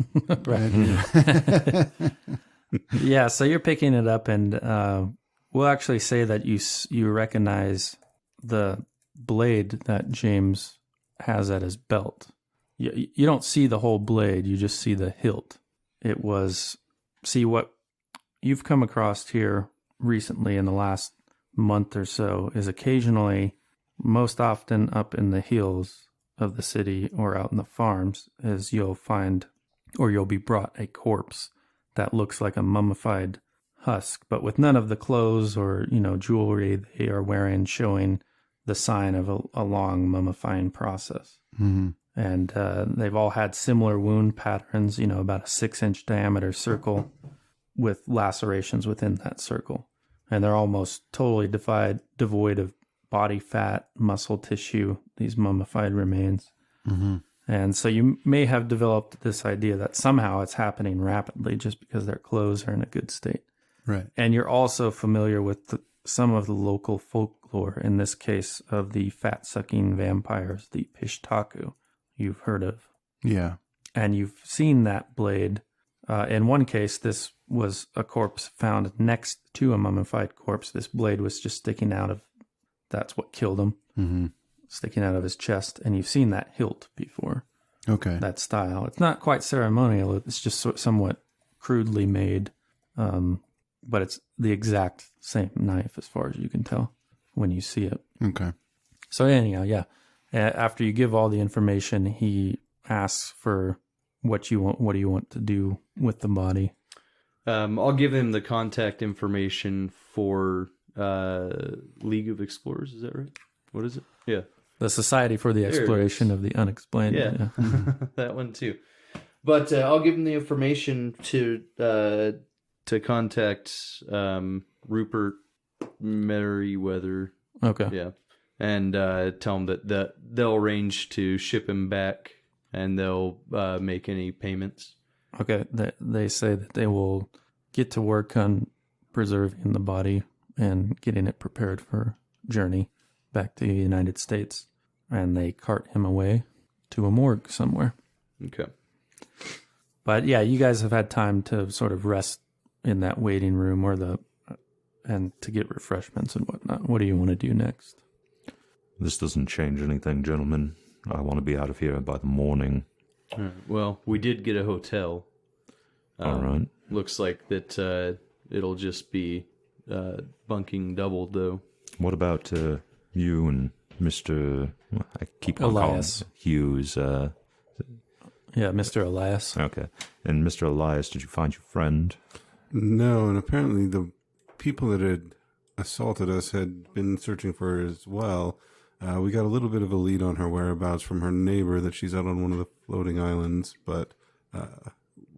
Yeah, so you're picking it up, and we'll actually say that you recognize the blade that James has at his belt. You don't see the whole blade, you just see the hilt. What you've come across here recently in the last month or so is occasionally, most often up in the hills of the city or out in the farms, is you'll find, or you'll be brought a corpse that looks like a mummified husk, but with none of the clothes or, jewelry they are wearing showing the sign of a long mummifying process. Mm-hmm. And they've all had similar wound patterns, about a 6-inch diameter circle with lacerations within that circle. And they're almost totally devoid of body fat, muscle tissue, these mummified remains. Mm-hmm. And so you may have developed this idea that somehow it's happening rapidly just because their clothes are in a good state. Right. And you're also familiar with some of the local folklore, in this case of the fat-sucking vampires, the Pishtaku, you've heard of. Yeah. And you've seen that blade. In one case, this was a corpse found next to a mummified corpse. This blade was just sticking out of, that's what killed him, Mm-hmm. sticking out of his chest. And you've seen that hilt before, Okay. that style. It's not quite ceremonial. It's just somewhat crudely made. But it's the exact same knife as far as you can tell when you see it. Okay. So anyhow, yeah. After you give all the information, he asks for what you want. What do you want to do with the body? I'll give him the contact information for League of Explorers. Is that right? What is it? Yeah. The Society for the There it Exploration is. of the Unexplained. Yeah. That one too. But I'll give him the information to contact Rupert Merriweather. Okay. Yeah. And tell him that they'll arrange to ship him back, and they'll make any payments. Okay. They say that they will get to work on preserving the body and getting it prepared for journey back to the United States. And they cart him away to a morgue somewhere. Okay. But yeah, you guys have had time to sort of rest in that waiting room and to get refreshments and whatnot. What do you want to do next? This doesn't change anything, gentlemen. I want to be out of here by the morning. All right. Well, we did get a hotel. All right. Looks like that it'll just be bunking doubled, though. What about you and Mr. I keep on Elias. calling Hughes. Yeah, Mr. Elias. Okay. And Mr. Elias, did you find your friend? No, and apparently the people that had assaulted us had been searching for her as well. We got a little bit of a lead on her whereabouts from her neighbor that she's out on one of the floating islands, but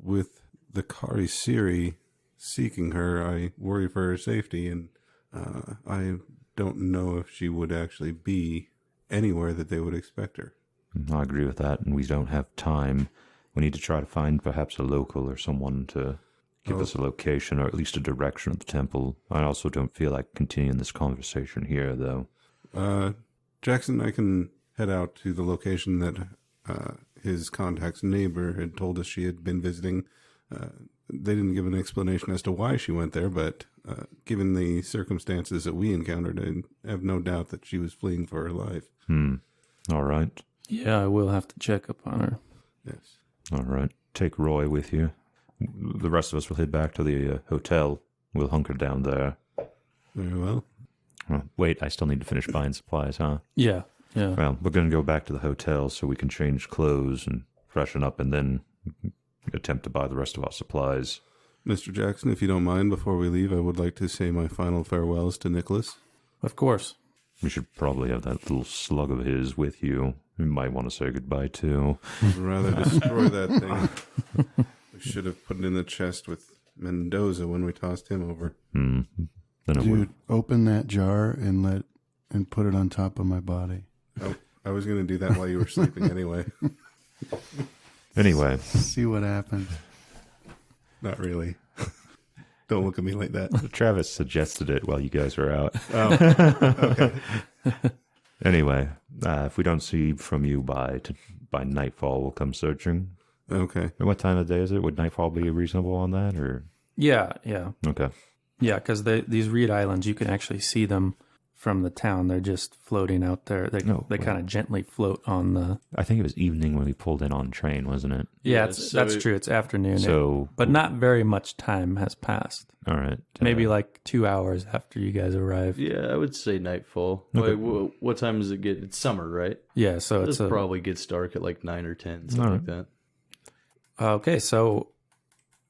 with the Kari Siri seeking her, I worry for her safety, and I don't know if she would actually be anywhere that they would expect her. I agree with that, and we don't have time. We need to try to find perhaps a local or someone to give us a location or at least a direction of the temple. I also don't feel like continuing this conversation here, though. Jackson, I can head out to the location that his contact's neighbor had told us she had been visiting. They didn't give an explanation as to why she went there, but given the circumstances that we encountered, I have no doubt that she was fleeing for her life. All right. Yeah, I will have to check up on her. Yes. All right. Take Roy with you. The rest of us will head back to the hotel. We'll hunker down there. Very well. Wait, I still need to finish buying supplies, huh? Yeah. Well, we're going to go back to the hotel so we can change clothes and freshen up and then attempt to buy the rest of our supplies. Mr. Jackson, if you don't mind, before we leave, I would like to say my final farewells to Nicholas. Of course. We should probably have that little slug of his with you. You might want to say goodbye to. I'd rather destroy that thing. We should have put it in the chest with Mendoza when we tossed him over. Then it would. Dude, open that jar and put it on top of my body. Oh, I was going to do that while you were sleeping anyway. Anyway. See what happens. Not really. Don't look at me like that. Travis suggested it while you guys were out. Oh, okay. Anyway, if we don't see from you by nightfall, we'll come searching. Okay. And what time of day is it? Would nightfall be reasonable on that, or? Yeah. Okay. Yeah, because these reed islands, you can actually see them from the town. They're just floating out there. They kind of gently float on the... I think it was evening when we pulled in on train, wasn't it? Yeah, that's true. It's afternoon. But not very much time has passed. All right. Maybe like 2 hours after you guys arrived. Yeah, I would say nightfall. Okay. Wait, what time does it get? It's summer, right? Yeah, so It it's probably gets dark at like 9 or 10, something like that. Okay, so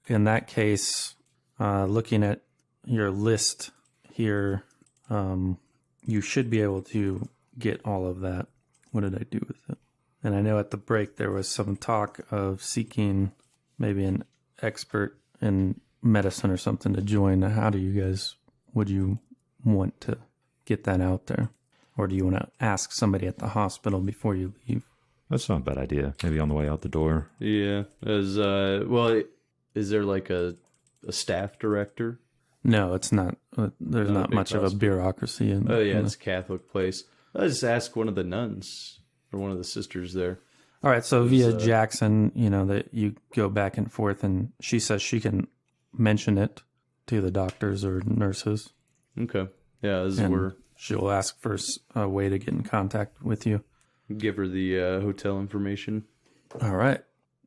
in that case, looking at your list here, you should be able to get all of that. What did I do with it? And I know at the break there was some talk of seeking maybe an expert in medicine or something to join. How do you guys, would you want to get that out there? Or do you want to ask somebody at the hospital before you leave? That's not a bad idea. Maybe on the way out the door. Yeah. Is there like a staff director? No, it's not. There's not much of a bureaucracy in. Oh yeah, in it's a Catholic place. I just ask one of the nuns or one of the sisters there. All right, so via Jackson, that you go back and forth, and she says she can mention it to the doctors or nurses. Okay. Yeah, she'll ask for a way to get in contact with you. Give her the hotel information. All right.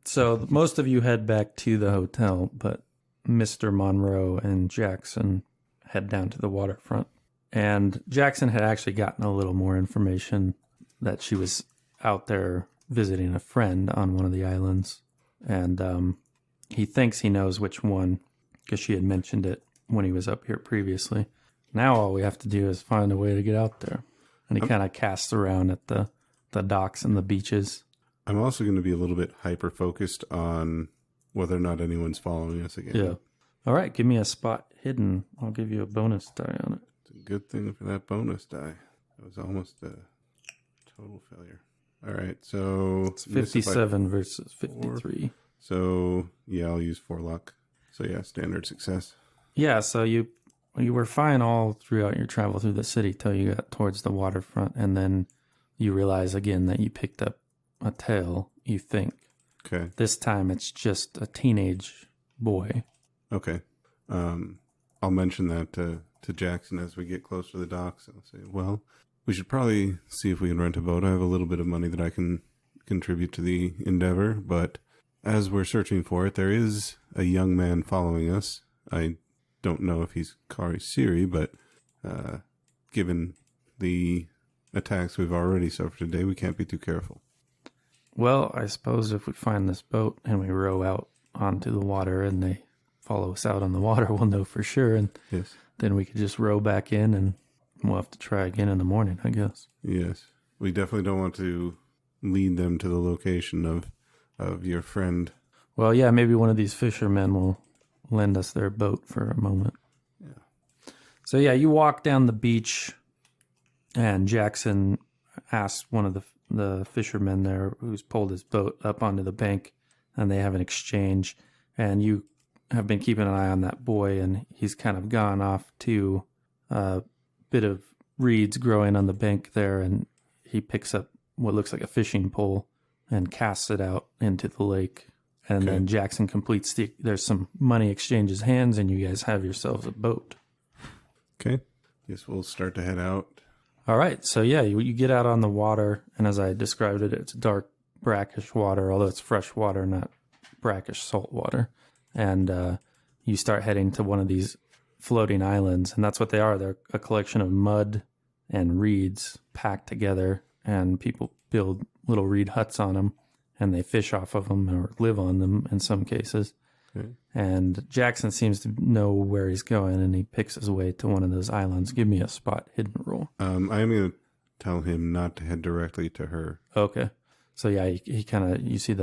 So most of you head back to the hotel, but Mr. Monroe and Jackson head down to the waterfront. And Jackson had actually gotten a little more information that she was out there visiting a friend on one of the islands. And he thinks he knows which one because she had mentioned it when he was up here previously. Now all we have to do is find a way to get out there. And he kind of casts around at the docks and the beaches. I'm also going to be a little bit hyper-focused on whether or not anyone's following us again. Yeah. All right, give me a spot hidden. I'll give you a bonus die on it. It's a good thing for that bonus die. That was almost a total failure. All right, so... It's 57 versus 53. So, yeah, I'll use 4 luck. So, yeah, standard success. Yeah, so you were fine all throughout your travel through the city till you got towards the waterfront, and then you realize again that you picked up a tail, you think. Okay. This time it's just a teenage boy. Okay. I'll mention that to Jackson as we get close to the docks. I'll say, well, we should probably see if we can rent a boat. I have a little bit of money that I can contribute to the endeavor, but as we're searching for it, there is a young man following us. I don't know if he's Kari Siri, but given the attacks we've already suffered today, we can't be too careful. Well, I suppose if we find this boat and we row out onto the water and they follow us out on the water, we'll know for sure. And yes, then we could just row back in and we'll have to try again in the morning, I guess. Yes. We definitely don't want to lead them to the location of your friend. Well, yeah, maybe one of these fishermen will lend us their boat for a moment. Yeah. So, yeah, you walk down the beach and Jackson asks one of the fishermen there who's pulled his boat up onto the bank, and they have an exchange. And you have been keeping an eye on that boy, and he's kind of gone off to a bit of reeds growing on the bank there, and he picks up what looks like a fishing pole and casts it out into the lake. And then Jackson completes there's some money exchanges hands, and you guys have yourselves a boat. Okay. Guess we'll start to head out. All right, so yeah, you get out on the water, and as I described it, it's dark, brackish water, although it's fresh water, not brackish salt water. And you start heading to one of these floating islands, and that's what they are. They're a collection of mud and reeds packed together, and people build little reed huts on them. and they fish off of them or live on them in some cases. Okay. And Jackson seems to know where he's going, and he picks his way to one of those islands. Give me a spot hidden roll. I am going to tell him not to head directly to her. Okay. So yeah, he kind of, you see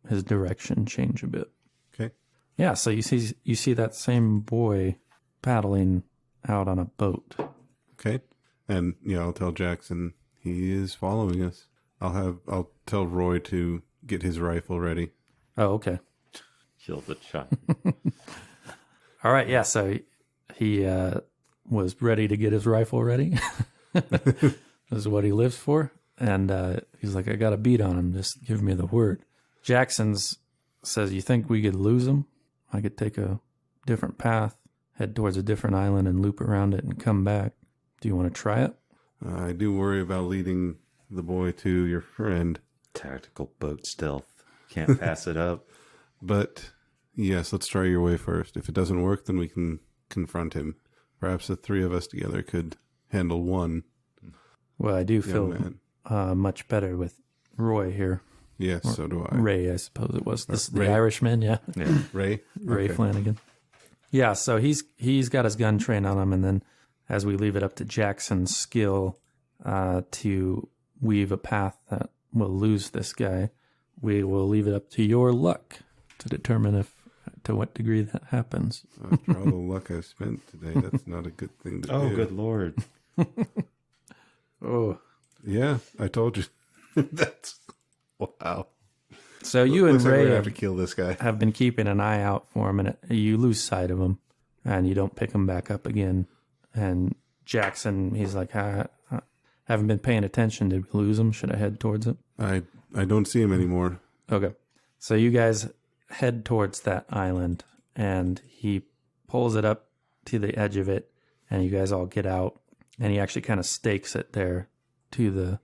his direction change a bit. Okay. Yeah, so you see that same boy paddling out on a boat. Okay. And yeah, I'll tell Jackson he is following us. I'll tell Roy to get his rifle ready. Oh, okay. Kill the child. All right, yeah, so he was ready to get his rifle ready. This is what he lives for. And he's like, I got a beat on him. Just give me the word. Jackson's says, you think we could lose him? I could take a different path, head towards a different island and loop around it and come back. Do you want to try it? I do worry about leading the boy to your friend. Tactical boat stealth. Can't pass it up. But yes, let's try your way first. If it doesn't work, then we can confront him. Perhaps the three of us together could handle one. Well, I do feel man. much better with Roy here. Yes, so do I. Ray, I suppose it was. This the Ray. Irishman, yeah. Ray? Ray Okay. Flanagan. Yeah, so he's got his gun trained on him, and then as we leave it up to Jackson's skill to weave a path that will lose this guy, we will leave it up to your luck to determine to what degree that happens. After all the luck I've spent today, that's not a good thing to do. Oh, good Lord. Oh. Yeah, I told you. That's... Wow. So you and Looks like we're Ray gonna have to kill this guy. have been keeping an eye out for him, and you lose sight of him, and you don't pick him back up again. And Jackson, he's like, I haven't been paying attention. Did we lose him? Should I head towards it? I don't see him anymore. Okay. So you guys head towards that island, and he pulls it up to the edge of it, and you guys all get out, and he actually kind of stakes it there to the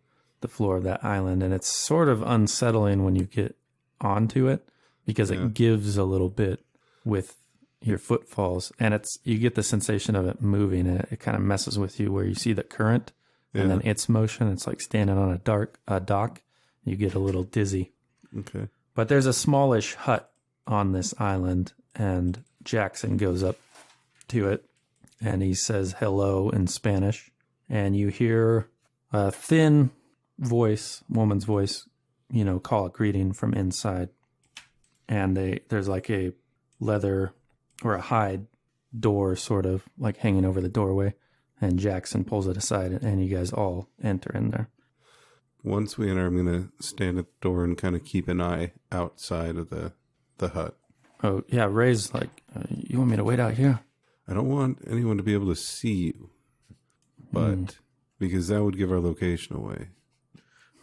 floor of that island. And it's sort of unsettling when you get onto it because it gives a little bit with your footfalls, and you get the sensation of it moving, and it kind of messes with you where you see the current and then its motion. It's like standing on a dock. You get a little dizzy. Okay. But there's a smallish hut on this island, and Jackson goes up to it, and he says hello in Spanish, and you hear a thin woman's voice, call a greeting from inside. And there's like a leather or a hide door sort of like hanging over the doorway, and Jackson pulls it aside, and you guys all enter in there. Once we enter, I'm going to stand at the door and kind of keep an eye outside of the hut. Oh, yeah, Ray's like, you want me to wait out here? I don't want anyone to be able to see you, but because that would give our location away.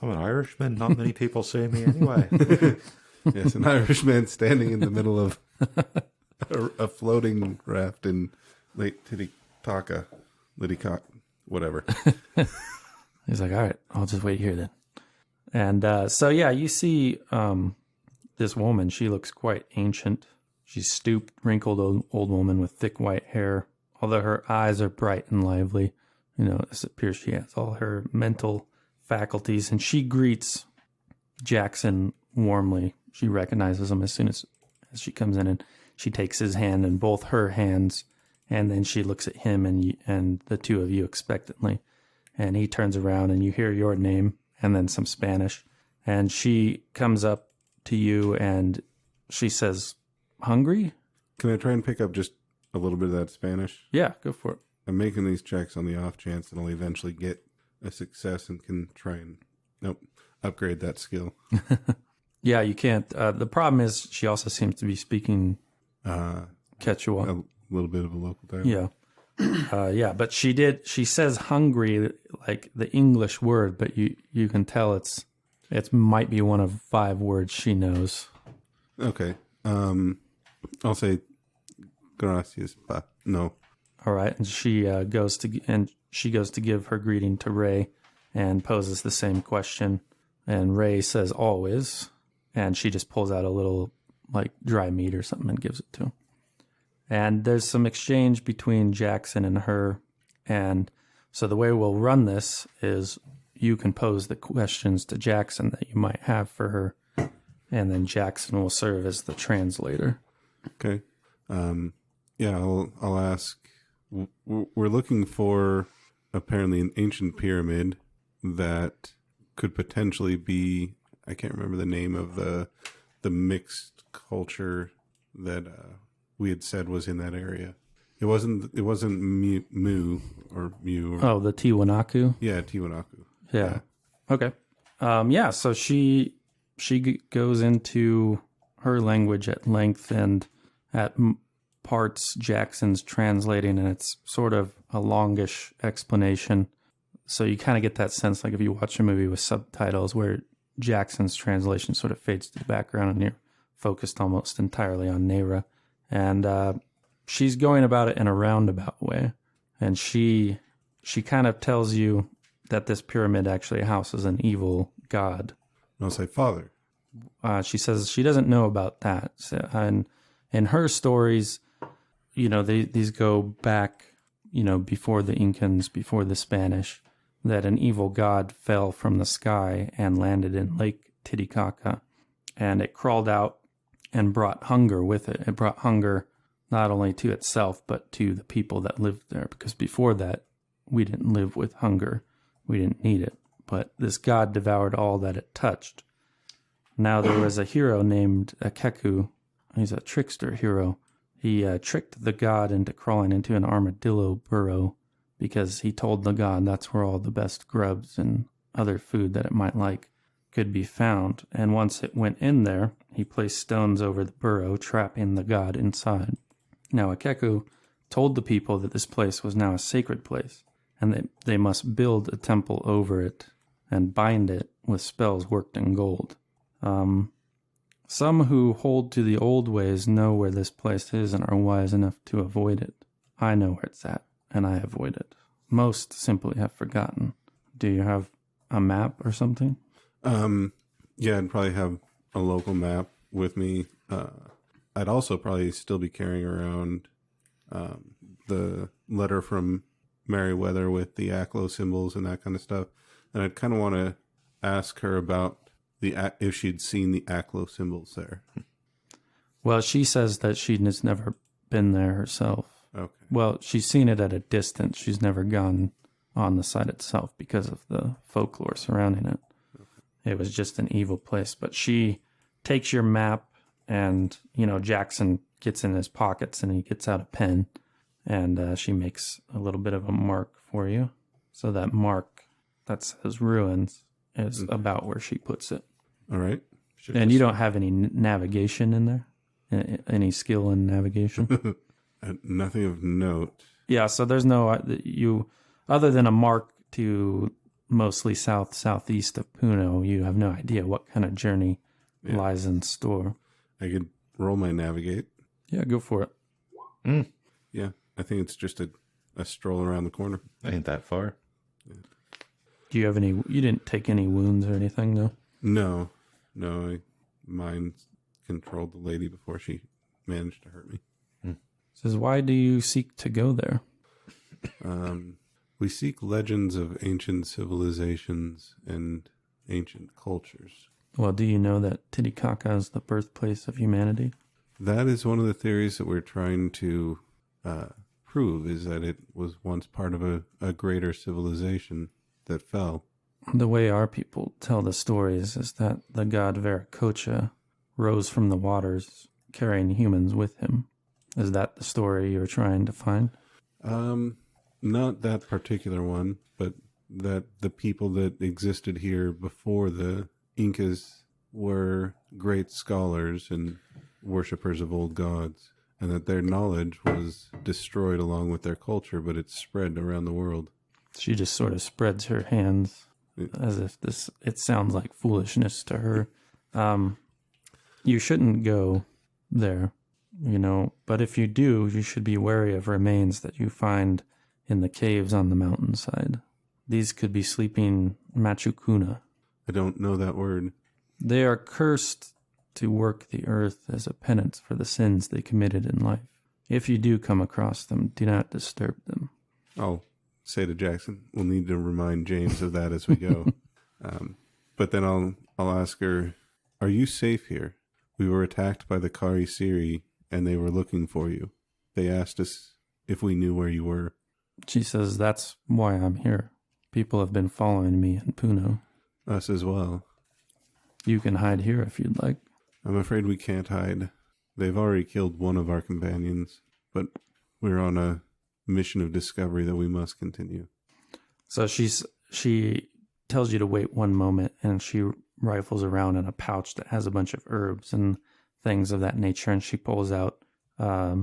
I'm an Irishman. Not many people see me anyway. Yes, an Irishman standing in the middle of a floating raft in Lake Titicaca, whatever. He's like, all right, I'll just wait here then. And so, yeah, you see this woman. She looks quite ancient. She's stooped, wrinkled old woman with thick white hair. Although her eyes are bright and lively, it appears she has all her mental faculties. And she greets Jackson warmly. She recognizes him as soon as she comes in, and she takes his hand in both her hands, and then she looks at him and the two of you expectantly. And he turns around, and you hear your name and then some Spanish. And she comes up to you, and she says, hungry? Can I try and pick up just a little bit of that Spanish? Yeah, go for it. I'm making these checks on the off chance that I'll eventually get a success and can try and upgrade that skill. Yeah, you can't. The problem is she also seems to be speaking Quechua. A little bit of a local dialect. Yeah. Yeah, but she says hungry, like the English word, but you can tell it might be one of 5 words she knows. Okay. I'll say gracias, but no. All right, and she goes to give her greeting to Ray and poses the same question, and Ray says always, and she just pulls out a little like dry meat or something and gives it to him. And there's some exchange between Jackson and her, and so the way we'll run this is you can pose the questions to Jackson that you might have for her, and then Jackson will serve as the translator. Okay. Yeah, I'll ask. We're looking for apparently an ancient pyramid that could potentially be. I can't remember the name of the mixed culture that we had said was in that area. It wasn't Mu or Mu. Oh, the Tiwanaku. Yeah, Tiwanaku. Yeah. Okay. Yeah. So she goes into her language at length, and at parts Jackson's translating, and it's sort of a longish explanation. So you kind of get that sense, like if you watch a movie with subtitles, where Jackson's translation sort of fades to the background, and you're focused almost entirely on Nera. And she's going about it in a roundabout way, and she kind of tells you that this pyramid actually houses an evil god. I'll say father. She says she doesn't know about that. So, and in her stories, these go back, before the Incans, before the Spanish, that an evil god fell from the sky and landed in Lake Titicaca, and it crawled out and brought hunger with it. It brought hunger not only to itself, but to the people that lived there, because before that, we didn't live with hunger. We didn't need it. But this god devoured all that it touched. Now there was a hero named Akeku. He's a trickster hero. He tricked the god into crawling into an armadillo burrow because he told the god that's where all the best grubs and other food that it might like could be found. And once it went in there, he placed stones over the burrow, trapping the god inside. Now Akeku told the people that this place was now a sacred place, and that they must build a temple over it and bind it with spells worked in gold. Some who hold to the old ways know where this place is and are wise enough to avoid it. I know where it's at, and I avoid it. Most simply have forgotten. Do you have a map or something? Yeah, I'd probably have a local map with me. I'd also probably still be carrying around the letter from Meriwether with the Aklo symbols and that kind of stuff. And I'd kind of want to ask her about if she'd seen the Aklo symbols there. Well, she says that she's never been there herself. Okay. Well, she's seen it at a distance. She's never gone on the site itself because of the folklore surrounding it. Okay. It was just an evil place. But she takes your map, and, Jackson gets in his pockets and he gets out a pen, and she makes a little bit of a mark for you. So that mark that says ruins is about where she puts it. All right. And you don't have any navigation in there? Any skill in navigation? Nothing of note. Yeah, so there's no, other than a mark to mostly southeast of Puno, you have no idea what kind of journey lies in store. I could roll my navigate. Yeah, go for it. Yeah, I think it's just a stroll around the corner. Ain't that far. Do you have any, you didn't take any wounds or anything, though? No. Mine controlled the lady before she managed to hurt me. Says, why do you seek to go there? We seek legends of ancient civilizations and ancient cultures. Well, do you know that Titicaca is the birthplace of humanity? That is one of the theories that we're trying to prove, is that it was once part of a greater civilization that fell. The way our people tell the stories is that the god Viracocha rose from the waters, carrying humans with him. Is that the story you're trying to find? Not that particular one, but that the people that existed here before the Incas were great scholars and worshippers of old gods, and that their knowledge was destroyed along with their culture, but it spread around the world. She just sort of spreads her hands as if it sounds like foolishness to her. You shouldn't go there, but if you do, you should be wary of remains that you find in the caves on the mountainside. These could be sleeping Machukuna. I don't know that word. They are cursed to work the earth as a penance for the sins they committed in life. If you do come across them, do not disturb them. I'll say to Jackson, we'll need to remind James of that as we go. But then I'll ask her, Are you safe here? We were attacked by the Kari Siri, and they were looking for you. They asked us if we knew where you were. She says, that's why I'm here. People have been following me in Puno. Us as well. You can hide here if you'd like. I'm afraid we can't hide. They've already killed one of our companions, but we're on a mission of discovery that we must continue. So she tells you to wait one moment, and she rifles around in a pouch that has a bunch of herbs and things of that nature, and she pulls out a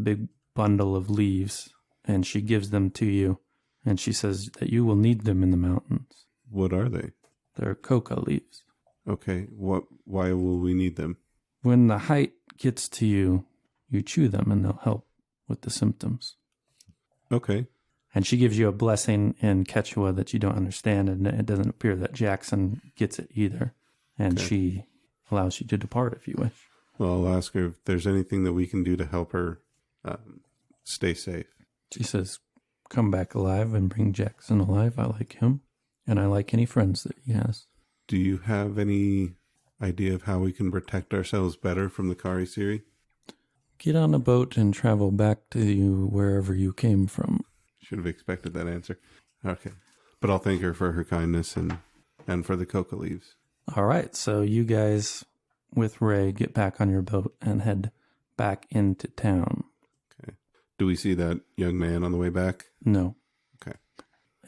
big bundle of leaves, and she gives them to you, and she says that you will need them in the mountains. What are they? They're coca leaves. Okay, why will we need them? When the height gets to you, you chew them, and they'll help with the symptoms. Okay. And she gives you a blessing in Quechua that you don't understand, and it doesn't appear that Jackson gets it either. And she allows you to depart if you wish. Well, I'll ask her if there's anything that we can do to help her stay safe. She says, come back alive and bring Jackson alive. I like him, and I like any friends that he has. Do you have any idea of how we can protect ourselves better from the Kari Siri? Get on a boat and travel back to you wherever you came from. Should have expected that answer. Okay. But I'll thank her for her kindness and for the coca leaves. All right, so you guys with Ray get back on your boat and head back into town. Okay. Do we see that young man on the way back? No. Okay.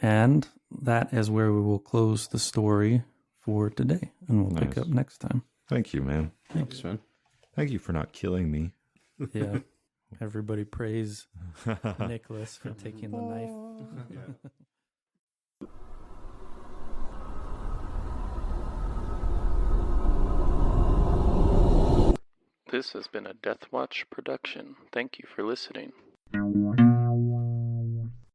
And that is where we will close the story for today, and we'll pick Nice. up next time. Thank you, man. Thanks, man. Thank you for not killing me. Yeah. Everybody praise Nicholas for taking the knife. This has been a Death Watch production. Thank you for listening.